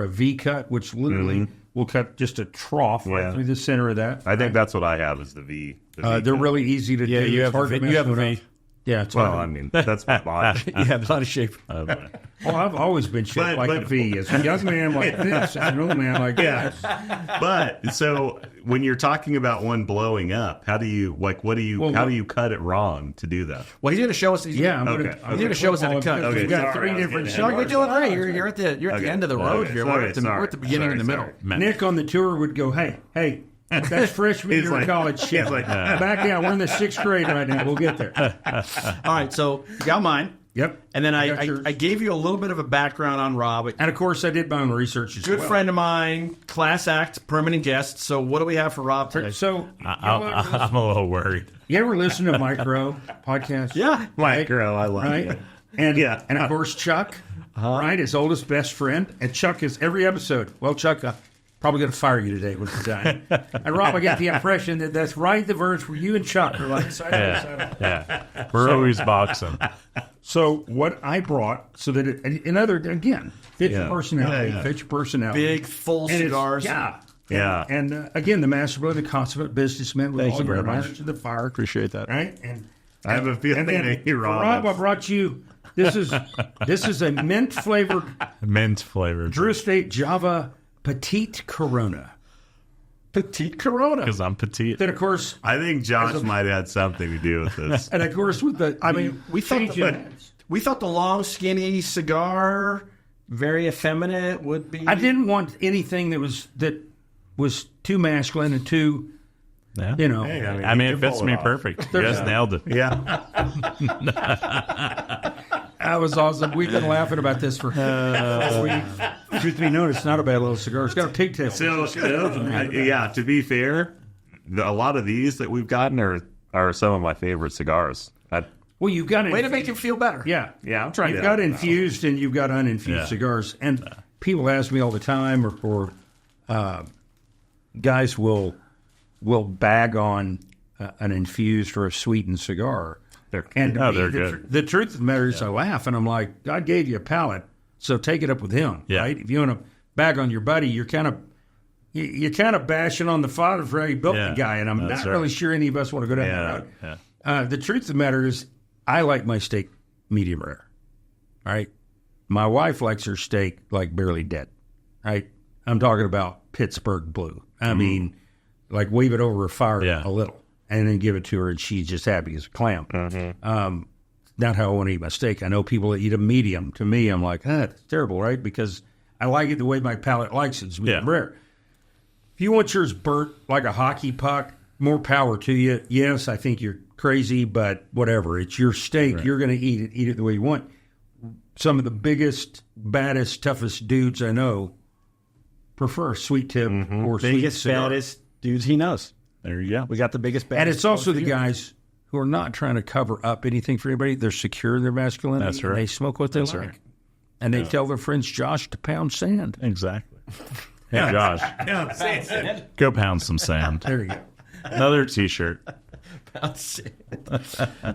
S5: a V cut, which literally will cut just a trough right through the center of that.
S3: I think that's what I have is the V.
S5: They're really easy to do.
S1: you
S5: It's
S1: have
S5: hard to mess
S1: you have a
S5: with
S1: V.
S5: them. Yeah, it's
S3: Well,
S5: hard.
S3: I mean that's my body.
S1: You have a lot of shape.
S5: Well, I've always been shaped like a V. As a young man like this, as an old man like this.
S3: But so when you're talking about one blowing up, how do you cut it wrong to do that?
S1: Well, he's going to show us.
S5: Yeah, I'm
S3: Okay.
S5: gonna,
S3: Okay.
S1: You're going to show us how to cut.
S3: Okay,
S5: We've got
S3: sorry,
S5: three
S3: I was
S5: different
S3: getting
S1: No,
S3: ahead
S1: you're
S3: of
S1: doing
S3: myself.
S1: great. You're at the
S3: Okay.
S1: end of the road
S3: Okay.
S1: here.
S3: Sorry,
S1: We're at the beginning and the middle.
S5: Nick on the tour would go, hey, that's freshman year
S3: like-
S5: of college shit.
S3: he's like-
S5: Back out. We're in the 6th grade right now. We'll get there.
S1: All right, so you got mine.
S5: Yep.
S1: And then
S5: got
S1: I
S5: yours.
S1: gave you a little bit of a background on Rob.
S5: And of course, I did my own research as
S1: Good
S5: well.
S1: friend of mine, class act, permanent guest. So what do we have for Rob today?
S5: So,
S2: I'm a little worried.
S5: you ever listen to Micro podcast?
S1: Yeah.
S3: Micro, I love
S5: Right?
S3: it.
S5: And and of course, Chuck, right, his oldest best friend. And Chuck is every episode. Well, Chuck, probably going to fire you today when it's done. And Rob, I got the impression that that's right at the verge where you and Chuck are like side by side.
S2: Yeah. We're always boxing.
S5: So what I brought, so that again, fits your personality, fits your personality.
S1: Big, full
S5: And it's-
S1: cigars.
S5: Yeah.
S3: Yeah.
S5: And again, the master blend, the consummate businessman with all your irons to the fire.
S2: Appreciate that.
S5: Right? And
S3: I have a feeling
S5: and then
S3: that you're
S5: for
S3: wrong.
S5: Rob, I brought you, this is a mint flavored
S2: Mint flavored.
S5: Drew Estate Java Petite Corona.
S1: Petite Corona.
S2: Because I'm petite.
S5: Then of course,
S3: I think Josh might have had something to do with this.
S5: and of course with the,
S1: I mean, we thought
S5: changing-
S1: we thought the long, skinny cigar, very effeminate, would be.
S5: I didn't want anything that was too masculine and too,
S2: Yeah.
S5: you know.
S3: Hey,
S2: I mean,
S3: you
S2: it
S3: can
S2: fits
S3: pull
S2: me
S3: off.
S2: perfect. You guys nailed it.
S3: Yeah.
S5: That was awesome. We've been laughing about this for truth be known, it's not a bad little cigar. It's got a pigtail.
S3: Yeah, to be fair, a lot of these that we've gotten are some of my favorite cigars.
S5: Well, you've got
S1: Way to make him feel better.
S5: Yeah.
S3: Yeah, I'm trying
S5: You've
S3: to
S5: got
S3: help him
S5: infused and you've got uninfused
S2: Yeah.
S5: cigars. And people ask me all the time, or guys will bag on an infused or a sweetened cigar. And to me,
S2: they're good.
S5: The truth of the matter is I laugh, and I'm like, God gave you a palate, so take it up with him.
S2: Yeah.
S5: Right? If you want to bag on your buddy, you're kind of bashing on the father for how he built
S2: Yeah,
S5: the guy, and I'm
S2: that's
S5: not
S2: right.
S5: really sure any of us want to go down that
S3: Yeah,
S5: route.
S2: yeah.
S5: The truth of the matter is, I like my steak medium rare. All right, my wife likes her steak like barely dead. Right, I'm talking about Pittsburgh blue. I mean, like wave it over a fire
S2: Yeah.
S5: a little, and then give it to her, and she's just happy as a clam. not how I want to eat my steak. I know people that eat a medium. To me, I'm like, it's terrible, right? Because I like it the way my palate likes it. It's medium rare. If you want yours burnt like a hockey puck, more power to you. Yes, I think you're crazy, but whatever. It's your steak. Right. You're going to eat it. Eat it the way you want. Some of the biggest, baddest, toughest dudes I know prefer sweet tip or
S1: biggest,
S5: sweet cigar.
S1: baddest dudes he knows.
S3: There you go.
S1: We got the biggest, baddest.
S5: And it's also the guys who are not trying to cover up anything for anybody. They're secure in their masculinity.
S2: That's right.
S5: They smoke what they like. Right. And they tell their friends Josh to pound sand.
S2: Exactly. Hey, Josh. Go pound some sand.
S5: There you go.
S2: Another T-shirt.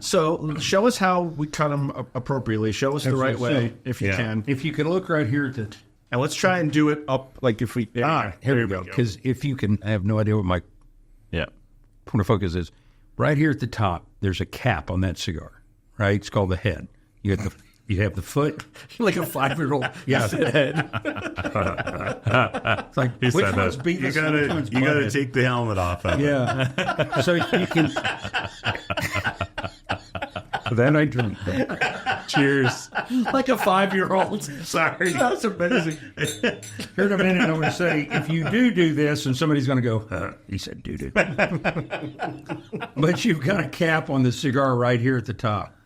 S1: So show us how we cut them appropriately. Show us the right way, if you can.
S5: If you can look right here at the...
S1: And let's try and do it up, like if we...
S5: here we go. Because if you can... I have no idea what my point of focus is. Right here at the top, there's a cap on that cigar, right? It's called the head. You have the foot.
S1: Like a 5-year-old.
S5: Yeah. Head. It's like, which one's beating us?
S3: You gotta take the helmet off of it.
S5: Yeah. So you can... Then I drink.
S2: Cheers.
S1: Like a 5-year-old.
S3: Sorry.
S1: That's amazing.
S5: Here in a minute, I'm going to say, if you do this, and somebody's going to go, he said do. But you've got a cap on the cigar right here at the top.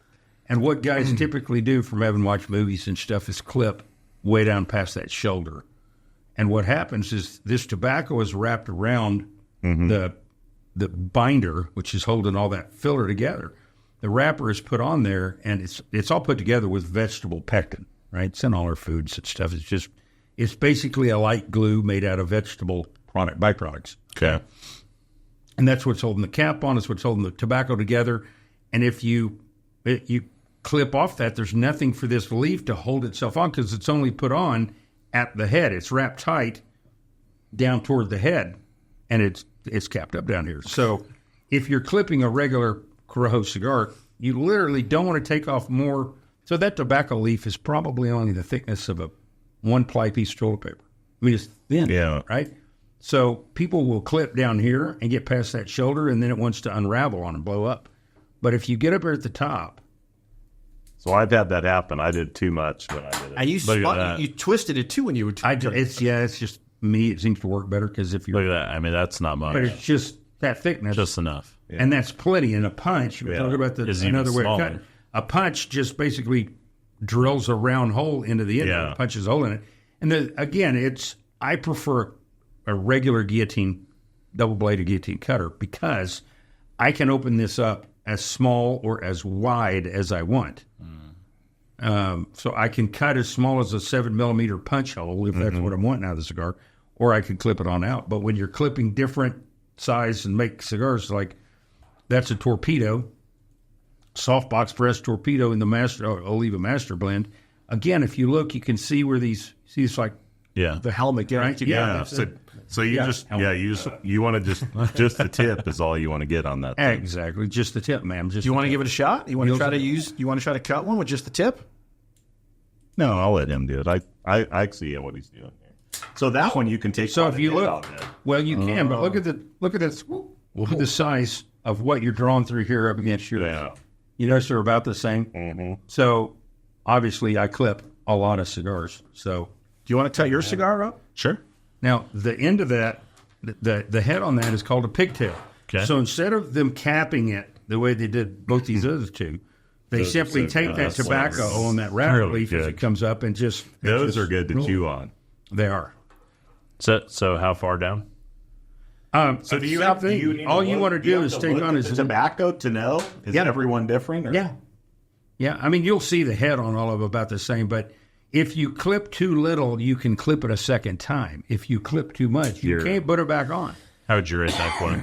S5: And what guys typically do from having watched movies and stuff is clip way down past that shoulder. And what happens is this tobacco is wrapped around the binder, which is holding all that filler together. The wrapper is put on there, and it's all put together with vegetable pectin, right? It's in all our foods and stuff. It's basically a light glue made out of vegetable byproducts.
S2: Okay.
S5: And that's what's holding the cap on. It's what's holding the tobacco together. And if you clip off that, there's nothing for this leaf to hold itself on because it's only put on at the head. It's wrapped tight down toward the head, and it's capped up down here. So if you're clipping a regular Corojo cigar, you literally don't want to take off more. So that tobacco leaf is probably only the thickness of a one-ply piece of toilet paper. I mean, it's thin, right? So people will clip down here and get past that shoulder, and then it wants to unravel on and blow up. But if you get up here at the top...
S3: So I've had that happen. I did too much when I did it.
S1: And you twisted it, too, when you would...
S5: It's just me. It seems to work better because if you...
S2: Look at that. I mean, that's not much.
S5: But it's just that thickness.
S2: Just enough.
S5: Yeah. And that's plenty. In a punch, we're talking about another way of cutting. A punch just basically drills a round hole into the end. Yeah. Punches a hole in it. And again, I prefer a regular guillotine, double-bladed guillotine cutter because I can open this up as small or as wide as I want. So I can cut as small as a 7-millimeter punch hole if that's what I'm wanting out of the cigar, or I could clip it on out. But when you're clipping different size and make cigars like... That's a torpedo, softbox press torpedo in the Oliva Master Blend. Again, if you look, you can see where these like
S1: the helmet, right?
S3: Yeah. So you want to just the tip is all you want to get on that thing.
S5: Exactly, just the tip, ma'am. Do
S1: you want to give it a shot? You want to try to cut one with just the tip?
S3: No, I'll let him do it. I see what he's doing here. So that one you can take.
S5: So if you look, well, you can, but look at this. Look at the size of what you're drawing through here up against yours.
S3: Yeah.
S5: You notice they're about the same. So obviously I clip a lot of cigars. So
S1: do you want to cut your cigar up?
S2: Sure.
S5: Now the end of that, the head on that is called a pigtail.
S2: Okay.
S5: So instead of them capping it the way they did both these other two, they simply take that tobacco on that wrapper leaf as it comes up and just...
S3: Those are good to chew on.
S5: They are.
S2: So how far down?
S3: So do you
S5: all you want to do is take on his
S3: tobacco to know? Is everyone different? Or?
S5: Yeah. I mean, you'll see the head on all of them about the same, but if you clip too little, you can clip it a second time. If you clip too much, you can't put it back on.
S2: How would you rate that for?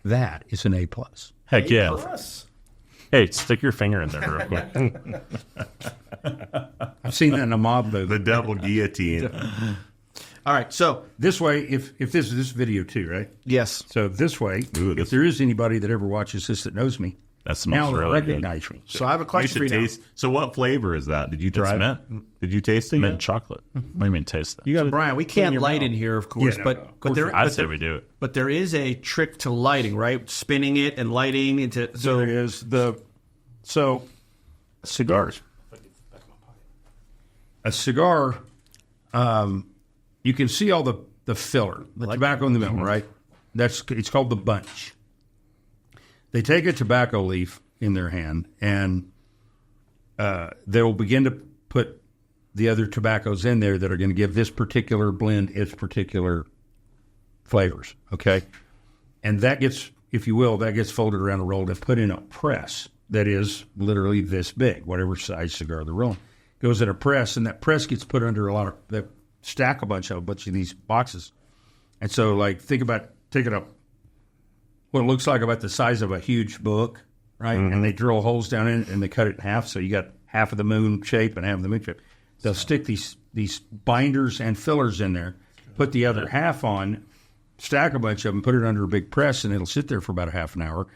S5: That is an A+.
S2: Heck yeah. Hey, stick your finger in there real quick.
S5: I've seen that in a mob movie.
S3: The double guillotine.
S1: All right, so
S5: this way, if this is this video too, right?
S1: Yes.
S5: So this way, if there is anybody that ever watches this that knows me,
S2: that smells really
S5: recognize
S2: good.
S5: me.
S1: So I have a question for you.
S3: So what flavor is that? Did you try it? Did you taste it?
S2: Mint chocolate. What do you mean taste that?
S1: So Brian, we can't light in here, of course, but
S2: I say we do it.
S1: But there is a trick to lighting, right? Spinning it and lighting into.
S5: So there is so cigars. A cigar, you can see all the filler, the tobacco in the middle, right? It's called the bunch. They take a tobacco leaf in their hand, and they will begin to put the other tobaccos in there that are going to give this particular blend its particular flavors, okay? And that gets, if you will, that gets folded around and rolled and put in a press that is literally this big, whatever size cigar they're rolling. Goes in a press, and that press gets put under a lot of, they stack a bunch of these boxes. And so, like, think about taking up what it looks like about the size of a huge book, right? Mm-hmm. And they drill holes down in it, and they cut it in half, so you got half of the moon shape and half of the moon shape. They'll stick these binders and fillers in there, put the other half on, stack a bunch of them, put it under a big press, and it'll sit there for about a half an hour.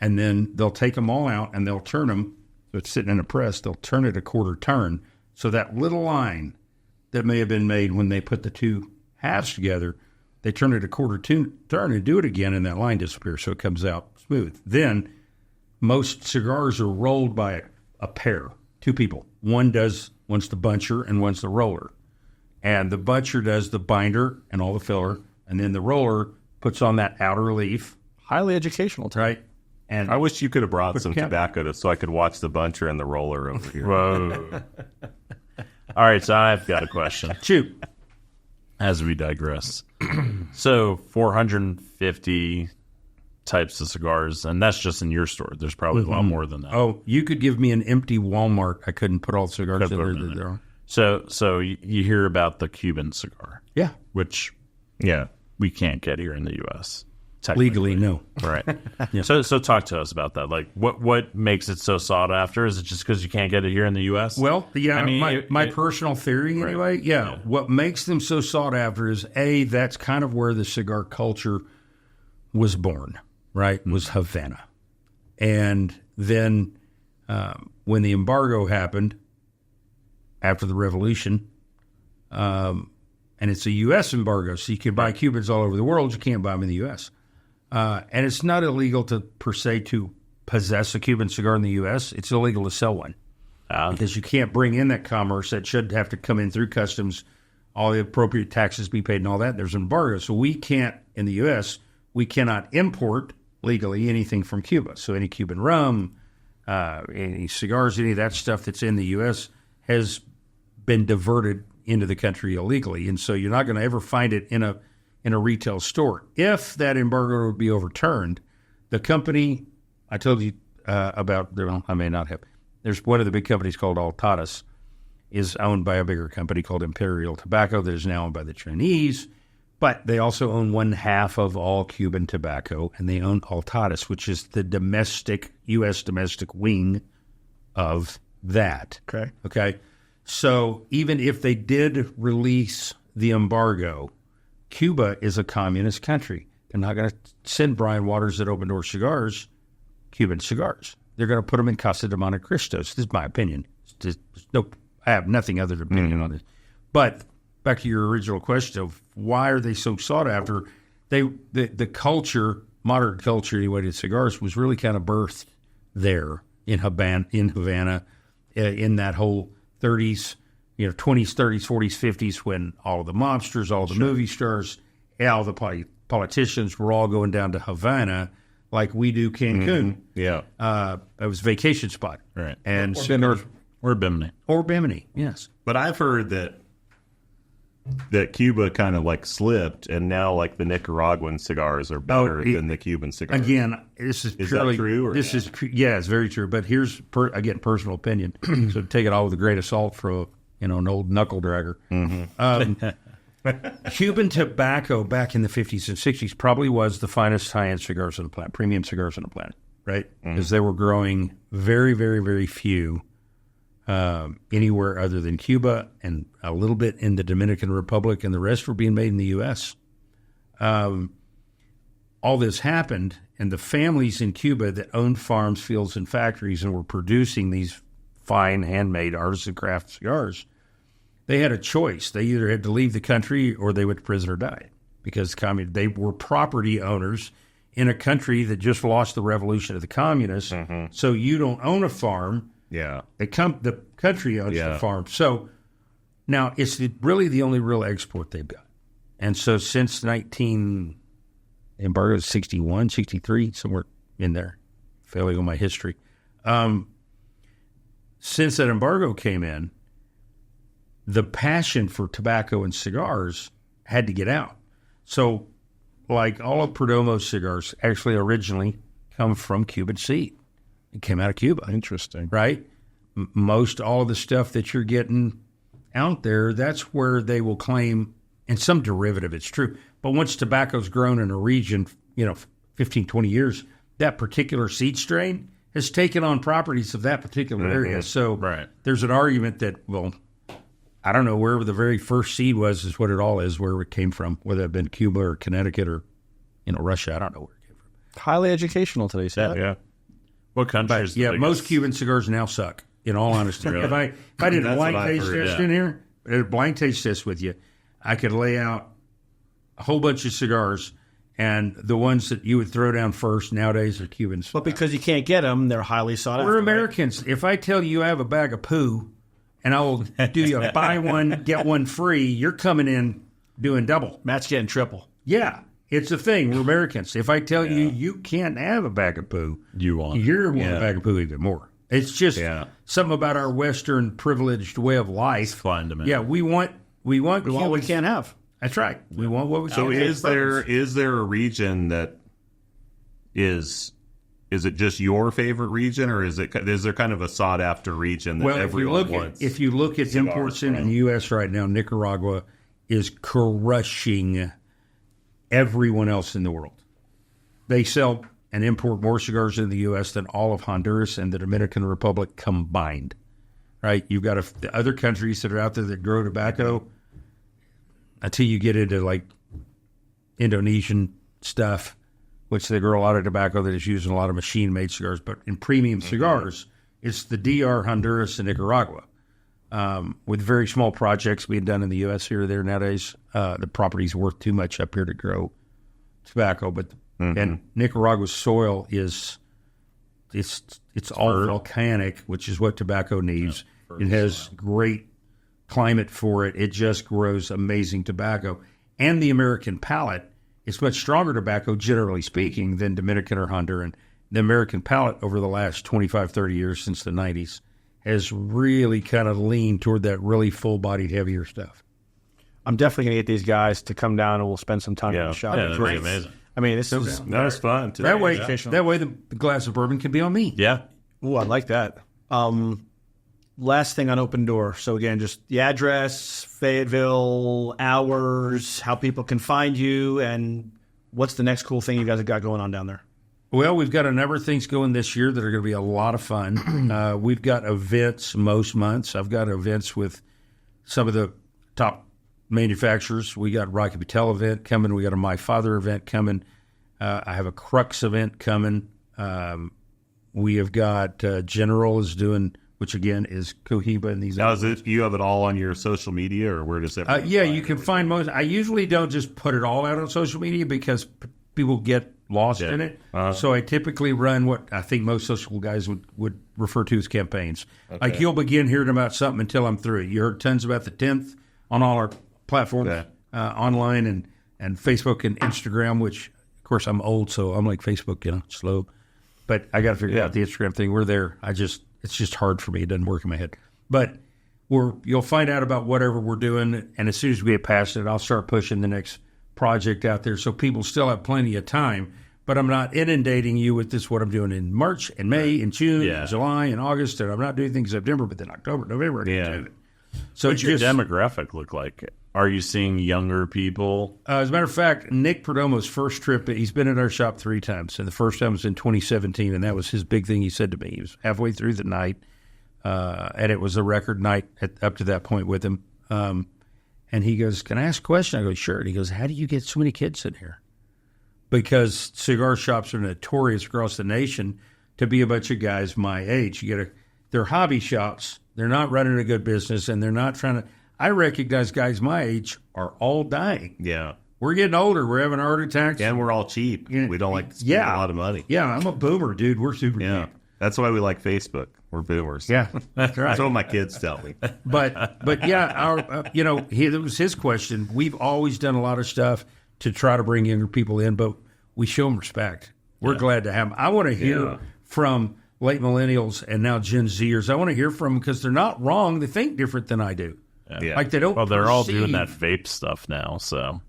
S5: And then they'll take them all out, and they'll turn them. So it's sitting in a press. They'll turn it a quarter turn. So that little line that may have been made when they put the two halves together, they turn it a quarter turn and do it again, and that line disappears, so it comes out smooth. Then most cigars are rolled by a pair, two people. One's the buncher and one's the roller. And the buncher does the binder and all the filler, and then the roller puts on that outer leaf.
S2: Highly educational,
S5: right? And
S3: I wish you could have brought some tobacco so I could watch the buncher and the roller over here.
S2: Whoa. All right, so I've got a question.
S5: Shoot.
S2: As we digress. So 450 types of cigars, and that's just in your store. There's probably a lot more than that.
S5: Oh, you could give me an empty Walmart. I couldn't put all the cigars in there.
S2: So you hear about the Cuban cigar.
S5: Yeah.
S2: Which we can't get here in the U.S.
S5: Legally, no.
S2: Right. Yeah. So talk to us about that. Like, what makes it so sought after? Is it just because you can't get it here in the U.S.?
S5: Well, yeah. I mean, my personal theory, anyway. Right. Yeah. What makes them so sought after is that's kind of where the cigar culture was born. Right. Was Havana, and then when the embargo happened after the revolution, and it's a U.S. embargo, so you can buy Cubans all over the world. You can't buy them in the U.S. And it's not illegal per se to possess a Cuban cigar in the U.S. It's illegal to sell one because you can't bring in that commerce. That should have to come in through customs, all the appropriate taxes be paid and all that. There's an embargo. So we can't, in the U.S., we cannot import legally anything from Cuba. So any Cuban rum, any cigars, any of that stuff that's in the U.S. has been diverted into the country illegally. And so you're not going to ever find it in a retail store. If that embargo would be overturned, the company I told you about, well, I may not have, there's one of the big companies called Altadas is owned by a bigger company called Imperial Tobacco that is now owned by the Chinese, but they also own 1/2 of all Cuban tobacco, and they own Altadas, which is the domestic, U.S. domestic wing of that. Okay. So even if they did release the embargo, Cuba is a communist country. They're not going to send Brian Waters at Open Door Cigars Cuban cigars. They're going to put them in Casa de Monte Cristos. This is my opinion. I have nothing other than opinion on this. But back to your original question of why are they so sought after, the culture, modern culture anyway, to cigars was really kind of birthed there in Havana, in that whole 30s, 20s, 30s, 40s, 50s, when all of the mobsters, all the movie stars, all the politicians were all going down to Havana like we do Cancun.
S3: Mm-hmm. Yeah.
S5: It was a vacation spot.
S2: Right.
S5: And
S2: or Bimini.
S5: Or Bimini, yes.
S3: But I've heard that Cuba kind of like slipped, and now like the Nicaraguan cigars are better than the Cuban cigars.
S5: Again, this is purely,
S3: that true? Or
S5: this is it's very true. But here's again personal opinion. So take it all with a grain of salt for an old knuckle dragger. Mm-hmm. Cuban tobacco back in the 50s and 60s probably was the finest high-end cigars on the planet, premium cigars on the planet, right? Because they were growing very, very, very few anywhere other than Cuba and a little bit in the Dominican Republic, and the rest were being made in the U.S. All this happened, and the families in Cuba that owned farms, fields, and factories and were producing these fine, handmade, artisan craft cigars, they had a choice. They either had to leave the country or they went to prison or die, because they were property owners in a country that just lost the revolution of the communists. Mm-hmm. So you don't own a farm,
S3: Yeah.
S5: The country owns the farm. So now it's really the only real export they've got. And so since embargo is 61, 63, somewhere in there, failing on my history. Since that embargo came in, the passion for tobacco and cigars had to get out. So, like all of Perdomo cigars actually originally come from Cuban seed. It came out of Cuba.
S1: Interesting.
S5: Right? Most all of the stuff that you're getting out there, that's where they will claim, and some derivative, it's true. But once tobacco's grown in a region, 15, 20 years, that particular seed strain has taken on properties of that particular area. So there's an argument that, well, I don't know, wherever the very first seed was is what it all is, where it came from, whether it been Cuba or Connecticut or, Russia. I don't know where it came from.
S1: Highly educational today, Seth.
S2: Yeah. What country is the biggest?
S5: Most Cuban cigars now suck, in all honesty.
S2: Really?
S5: If I did a blind taste test in here, a blind taste test with you, I could lay out a whole bunch of cigars, and the ones that you would throw down first nowadays are Cubans.
S1: But because you can't get them, they're highly sought after.
S5: We're Americans. Right? If I tell you I have a bag of poo, and I will do you a buy one, get one free, you're coming in doing double.
S1: Matt's getting triple.
S5: Yeah, it's a thing. We're Americans. If I tell you you can't have a bag of poo,
S2: You want
S5: you're wanting a bag of poo even more. It's just something about our Western privileged way of life.
S2: flying to me.
S5: Yeah, we want
S1: what we can't have.
S5: That's right. We want what we
S3: So
S5: can't have.
S3: is there a region that is it just your favorite region, or is there kind of a sought after region that everyone wants?
S5: If you look at imports in the U.S. right now, Nicaragua is crushing everyone else in the world. They sell and import more cigars in the U.S. than all of Honduras and the Dominican Republic combined. Right? You've got the other countries that are out there that grow tobacco. Until you get into like Indonesian stuff, which they grow a lot of tobacco that is used in a lot of machine-made cigars. But in premium cigars, it's the DR, Honduras, and Nicaragua. With very small projects being done in the U.S. here or there nowadays, the property's worth too much up here to grow tobacco. But and Nicaragua's soil it's all volcanic, which is what tobacco needs. It has great climate for it. It just grows amazing tobacco. And the American palate is much stronger tobacco, generally speaking, than Dominican or Honduran. The American palate over the last 25, 30 years since the 90s has really kind of leaned toward that really full-bodied, heavier stuff.
S1: I'm definitely going to get these guys to come down and we'll spend some time in the shop.
S2: Yeah, that's amazing.
S1: I mean, this is
S2: fun. Too.
S5: That way the glass of bourbon can be on me.
S2: Yeah.
S1: Ooh, I like that. Last thing on Open Door. So again, just the address, Fayetteville, hours, how people can find you, and what's the next cool thing you guys have got going on down there?
S5: Well, we've got a number of things going this year that are going to be a lot of fun. We've got events most months. I've got events with some of the top manufacturers. We got Rocky Patel event coming. We got a My Father event coming. I have a Crux event coming. We have got General is doing, which again is Cohiba and these.
S3: Now, you have it all on your social media, or where does it?
S5: You can find most. I usually don't just put it all out on social media because people get lost in it. So I typically run what I think most social guys would refer to as campaigns. Okay. Like you'll begin hearing about something until I'm through it. You heard tons about the 10th on all our platforms, online and Facebook and Instagram, which, of course, I'm old, so I'm like Facebook, slow. But I got to figure out the Instagram thing. We're there. It's just hard for me. It doesn't work in my head. But you'll find out about whatever we're doing, and as soon as we get past it, I'll start pushing the next project out there so people still have plenty of time. But I'm not inundating you with this, what I'm doing in March and May and June and July and August, and I'm not doing things in September, but then October, November. So
S2: what's your demographic look like? Are you seeing younger people?
S5: As a matter of fact, Nick Perdomo's first trip, he's been at our shop 3 times. And the first time was in 2017, and that was his big thing he said to me. He was halfway through the night, and it was a record night up to that point with him. And he goes, "Can I ask a question?" I go, "Sure." And he goes, "How do you get so many kids in here?" Because cigar shops are notorious across the nation to be a bunch of guys my age. They're hobby shops. They're not running a good business, and they're not trying to. I recognize guys my age are all dying.
S3: Yeah.
S5: We're getting older. We're having heart attacks.
S3: And we're all cheap. We don't like to spend a lot of money.
S5: Yeah, I'm a boomer, dude. We're super cheap.
S3: That's why we like Facebook. We're boomers.
S5: Yeah, that's right.
S3: That's what my kids tell me.
S5: But yeah, our that was his question. We've always done a lot of stuff to try to bring younger people in, but we show them respect. We're glad to have them. I want to hear from late millennials and now Gen Zers. I want to hear from them because they're not wrong. They think different than I do.
S3: Yeah.
S5: Like they don't.
S2: Well, they're all doing
S5: perceive-
S2: that vape stuff now, so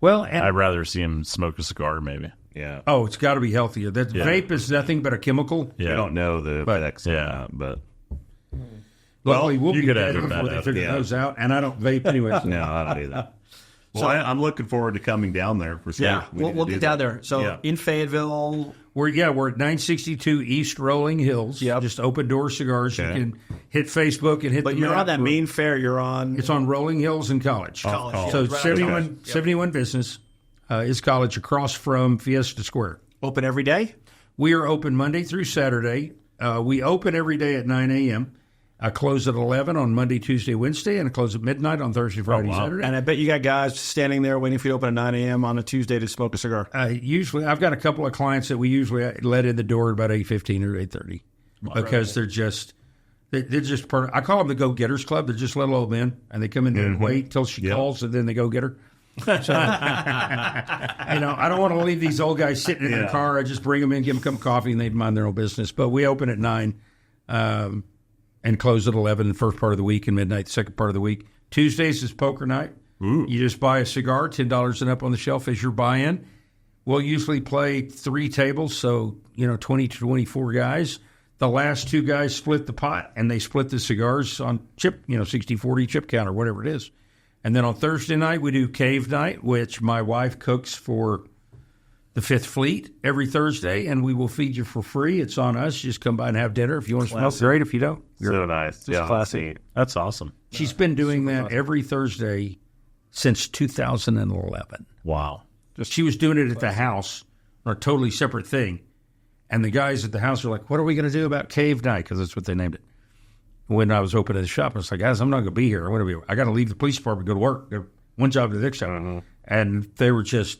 S5: Well, and,
S2: I'd rather see them smoke a cigar, maybe.
S3: Yeah.
S5: oh, it's got to be healthier. That vape is nothing but a chemical.
S3: We
S2: Yeah.
S3: don't know the effects of
S2: yeah.
S3: that, but
S5: Luckily, we'll
S2: you
S5: be
S2: could
S5: dead
S2: edit
S5: before
S2: that
S5: they
S2: out.
S5: figure
S3: Yeah.
S5: those out. And I don't vape anyway.
S3: no, I don't either. Well, I'm looking forward to coming down there for sure.
S1: Yeah,
S3: We need to
S1: we'll
S3: do
S1: get
S3: that.
S1: down there. So
S3: Yeah.
S1: in Fayetteville,
S5: We're at 962 East Rolling Hills.
S1: Yep.
S5: Just Open Door Cigars.
S3: Okay.
S5: You can hit Facebook and hit.
S1: but
S5: the
S1: you're
S5: map
S1: on that
S5: for-
S1: main fair. You're on.
S5: It's on Rolling Hills in College.
S1: College.
S5: So
S1: Yeah, right
S5: 71,
S1: on the
S5: 71 Business is College across from Fiesta Square.
S1: Open every day.
S5: We are open Monday through Saturday. We open every day at 9 a.m. I close at 11 on Monday, Tuesday, Wednesday, and I close at midnight on Thursday, Friday, Saturday.
S1: And I bet you got guys standing there waiting for you to open at 9 a.m. on a Tuesday to smoke a cigar.
S5: Usually, I've got a couple of clients that we usually let in the door at about 8:15 or 8:30 because they're just part. I call them the go-getters club. They're just little old men, and they come in there and wait till she calls, and then they go get her. So, I don't want to leave these old guys sitting in their car. I just bring them in, give them a cup of coffee, and they mind their own business. But we open at 9 and close at 11 the first part of the week and midnight the second part of the week. Tuesdays is poker night. You just buy a cigar, $10 and up on the shelf as your buy-in. We'll usually play 3 tables, so 20 to 24 guys. The last 2 guys split the pot, and they split the cigars on chip, 60-40 chip count or whatever it is. And then on Thursday night, we do cave night, which my wife cooks for the Fifth Fleet every Thursday, and we will feed you for free. It's on us. Just come by and have dinner. If you want to smell, great. If you don't,
S3: So nice. Yeah.
S1: classy.
S2: That's awesome.
S5: she's been doing that every Thursday since 2011.
S2: Wow.
S5: She was doing it at the house, or a totally separate thing. And the guys at the house were like, what are we going to do about cave night? Because that's what they named it. When I was opening the shop, I was like, guys, I'm not going to be here. I got to leave the police department, go to work. Go one job to the next job. And they were just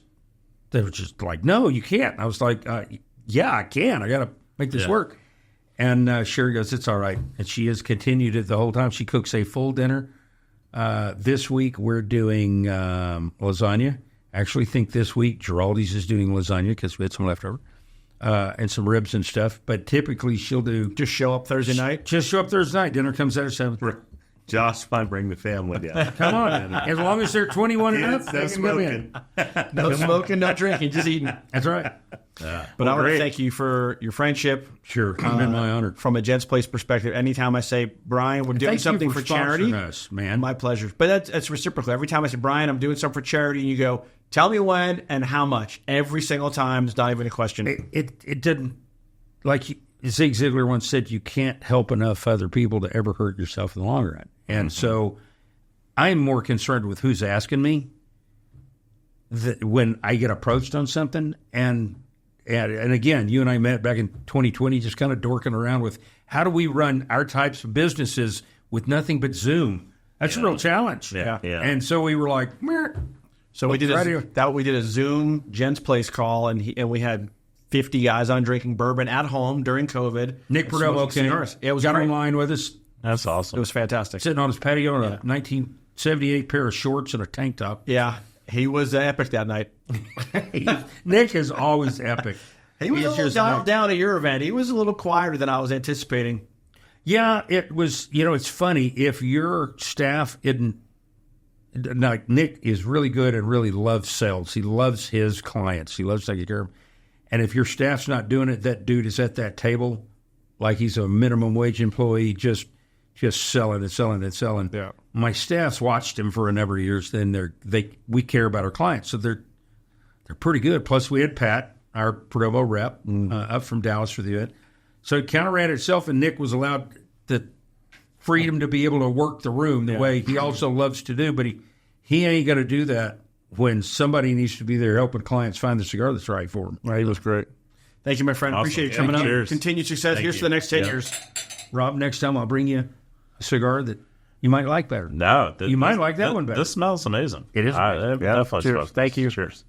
S5: like, no, you can't. And I was like, yeah, I can. I got to make this work. And Sherry goes, it's all right. And she has continued it the whole time. She cooks a full dinner. This week we're doing lasagna. I actually think this week Giraldi's is doing lasagna because we had some leftover. And some ribs and stuff. But typically she'll do...
S1: Just show up Thursday night.
S5: Just show up Thursday night. Dinner comes out at 7.
S3: Josh, fine, bring the family down.
S5: Come on. As long as they're 21 and up, they
S3: No
S5: can come in.
S3: smoking.
S1: No smoking, no drinking, just eating.
S5: That's right.
S1: But I want to thank you for your friendship.
S5: Sure. It's been my honor.
S1: From a Gents Place perspective, anytime I say, Brian, we're doing
S5: Thank
S1: something
S5: you
S1: for charity,
S5: sponsoring us, man.
S1: my pleasure. But that's reciprocal. Every time I say, Brian, I'm doing something for charity, and you go, tell me when and how much. Every single time, it's not even a question.
S5: It didn't, like Zig Ziglar once said, you can't help enough other people to ever hurt yourself in the long run. And so I'm more concerned with who's asking me when I get approached on something. And again, you and I met back in 2020, just kind of dorking around with how do we run our types of businesses with nothing but Zoom? That's a real challenge.
S3: Yeah.
S5: And so we were like, meh.
S1: So we did a Zoom Gents Place call, and we had 50 guys on drinking bourbon at home during COVID.
S5: Nick Perdomo came.
S1: It was
S5: got
S1: great.
S5: online with us,
S2: That's awesome.
S1: It was fantastic.
S5: sitting on his patio in a 1978 pair of shorts and a tank top.
S1: Yeah, he was epic that night.
S5: Nick is always epic.
S1: He was a little dialed down at your event. He was a little quieter than I was anticipating.
S5: Yeah, it was. It's funny if your staff isn't. Like Nick is really good and really loves sales. He loves his clients. He loves taking care of them. And if your staff's not doing it, that dude is at that table like he's a minimum wage employee, just selling and selling and selling.
S1: Yeah.
S5: My staff's watched him for a number of years. Then we care about our clients, so they're pretty good. Plus, we had Pat, our Perdomo rep, up from Dallas for the event. So it kind of ran itself, and Nick was allowed the freedom to be able to work the room the way he also loves to do. But he ain't going to do that when somebody needs to be there helping clients find the cigar that's right for them.
S1: Right, he was great. Thank you, my friend.
S2: Awesome.
S1: Appreciate you coming
S2: Yeah,
S1: up.
S2: cheers.
S1: Continued success. Here's to the next 10 years.
S5: Rob, next time I'll bring you a cigar that you might like better.
S2: No.
S5: You might like that one better.
S2: This smells amazing.
S5: It is amazing.
S2: Definitely
S1: Cheers.
S2: smells.
S1: Thank you.
S2: Cheers.